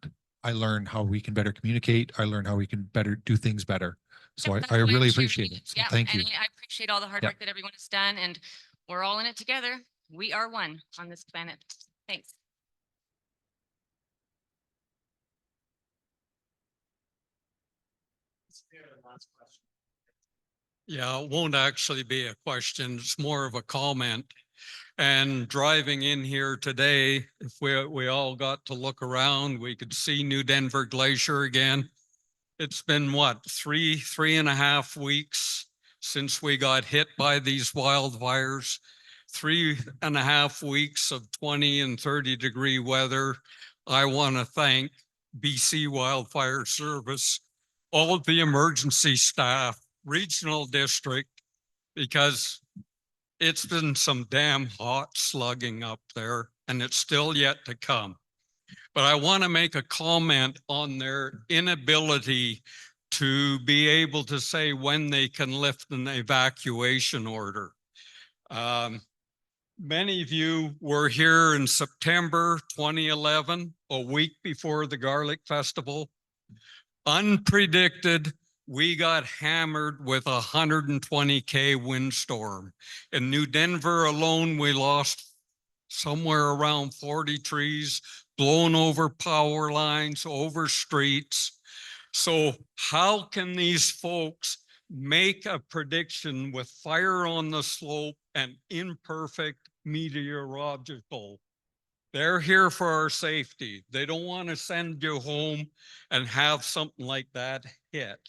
I learn how we can better communicate. I learn how we can better do things better. So I really appreciate it. So thank you. And I appreciate appreciate all the hard Yep. work that everyone has done, and we're all in it together. We are one on this planet. Thanks. Yeah, it won't actually be a question. It's more of a comment. And driving in here today, if we all got to look around, we could see New Denver Glacier again. It's been what, three and a half weeks since we got hit by these wildfires. 3.5 weeks of 20 and 30-degree weather. I want to thank BC Wildfire Service, all of the emergency staff, regional district, because it's been some damn hot slugging up there, and it's still yet to come. But I want to make a comment on their inability to be able to say when they can lift an evacuation order. Many of you were here in September 2011, a week before the Garlic Festival. Unpredicted, we got hammered with 120K windstorm. In New Denver alone, we lost somewhere around 40 trees, blown over power lines, over streets. So how can these folks make a prediction with fire on the slope and imperfect meteorological? They're here for our safety. They don't want to send you home and have something like that hit.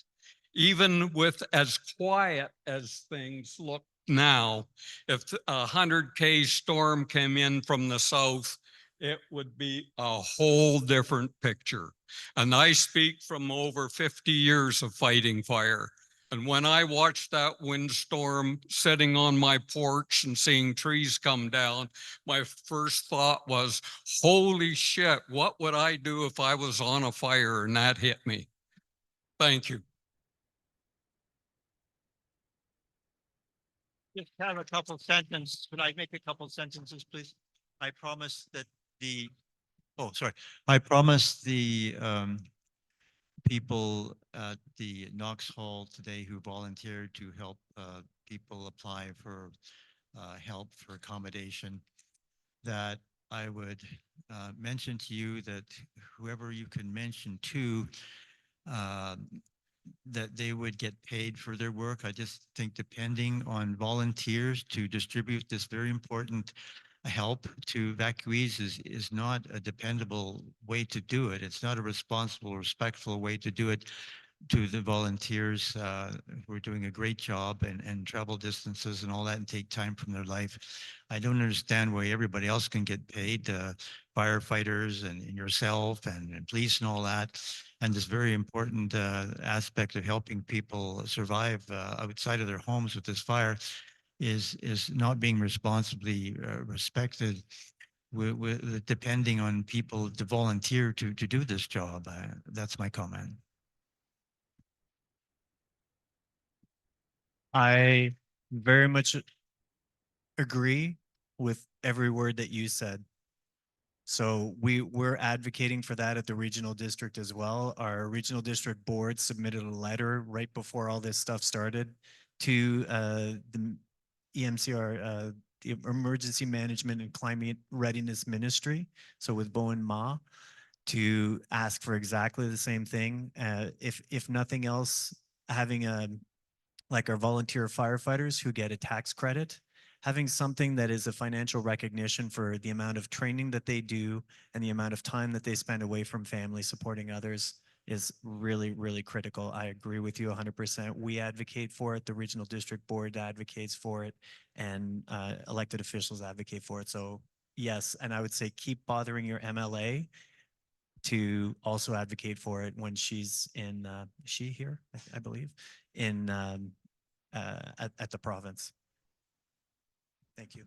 Even with as quiet as things look now, if a 100K storm came in from the south, it would be a whole different picture. And I speak from over 50 years of fighting fire. And when I watched that windstorm sitting on my porch and seeing trees come down, my first thought was, holy shit, what would I do if I was on a fire and that hit me? Thank you. Just have a couple sentences. Could I make a couple sentences, please? I promise that I promise the people at the Knox Hall today who volunteered to help people apply for help for accommodation that I would mention to you that whoever you can mention to that they would get paid for their work. I just think depending on volunteers to distribute this very important help to evacuees is not a dependable way to do it. It's not a responsible, respectful way to do it to the volunteers who are doing a great job and travel distances and all that and take time from their life. I don't understand why everybody else can get paid, firefighters and yourself and police and all that. And this very important aspect of helping people survive outside of their homes with this fire is not being responsibly respected with depending on people to volunteer to do this job. That's my comment. I very much agree with every word that you said. So we're advocating for that at the regional district as well. Our regional district board submitted a letter right before all this stuff started to the EMCR, the Emergency Management and Climate Readiness Ministry. So with Bowen Ma, to ask for exactly the same thing. If nothing else, having like our volunteer firefighters who get a tax credit, having something that is a financial recognition for the amount of training that they do and the amount of time that they spend away from family supporting others is really, really critical. I agree with you 100%. We advocate for it. The regional district board advocates for it, and elected officials advocate for it. So yes, and I would say keep bothering your MLA to also advocate for it when she's in, is she here, I believe, in at the province. Thank you.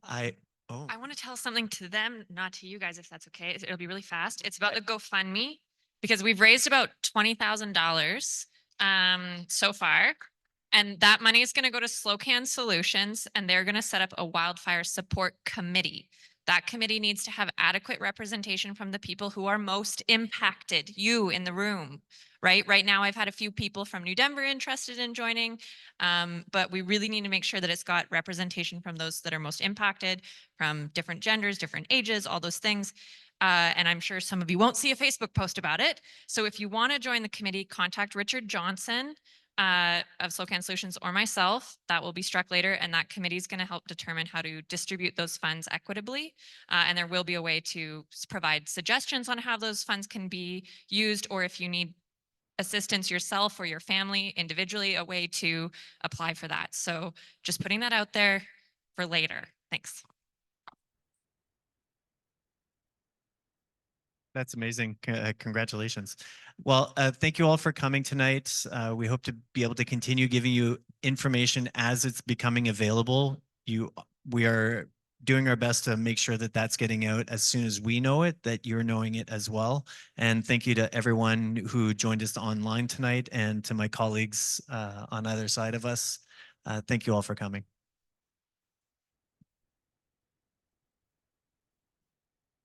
I want to tell something to them, not to you guys, if that's okay. It'll be really fast. It's about the GoFundMe, because we've raised about $20,000 so far. And that money is going to go to Slocan Solutions, and they're going to set up a wildfire support committee. That committee needs to have adequate representation from the people who are most impacted, you in the room, right? Right now, I've had a few people from New Denver interested in joining, but we really need to make sure that it's got representation from those that are most impacted, from different genders, different ages, all those things. And I'm sure some of you won't see a Facebook post about it. So if you want to join the committee, contact Richard Johnson of SLOCAN Solutions or myself. That will be struck later, and that committee is going to help determine how to distribute those funds equitably. And there will be a way to provide suggestions on how those funds can be used, or if you need assistance yourself or your family individually, a way to apply for that. So just putting that out there for later. Thanks. That's amazing. Congratulations. Well, thank you all for coming tonight. We hope to be able to continue giving you information as it's becoming available. We are doing our best to make sure that that's getting out as soon as we know it, that you're knowing it as well. And thank you to everyone who joined us online tonight and to my colleagues on either side of us. Thank you all for coming.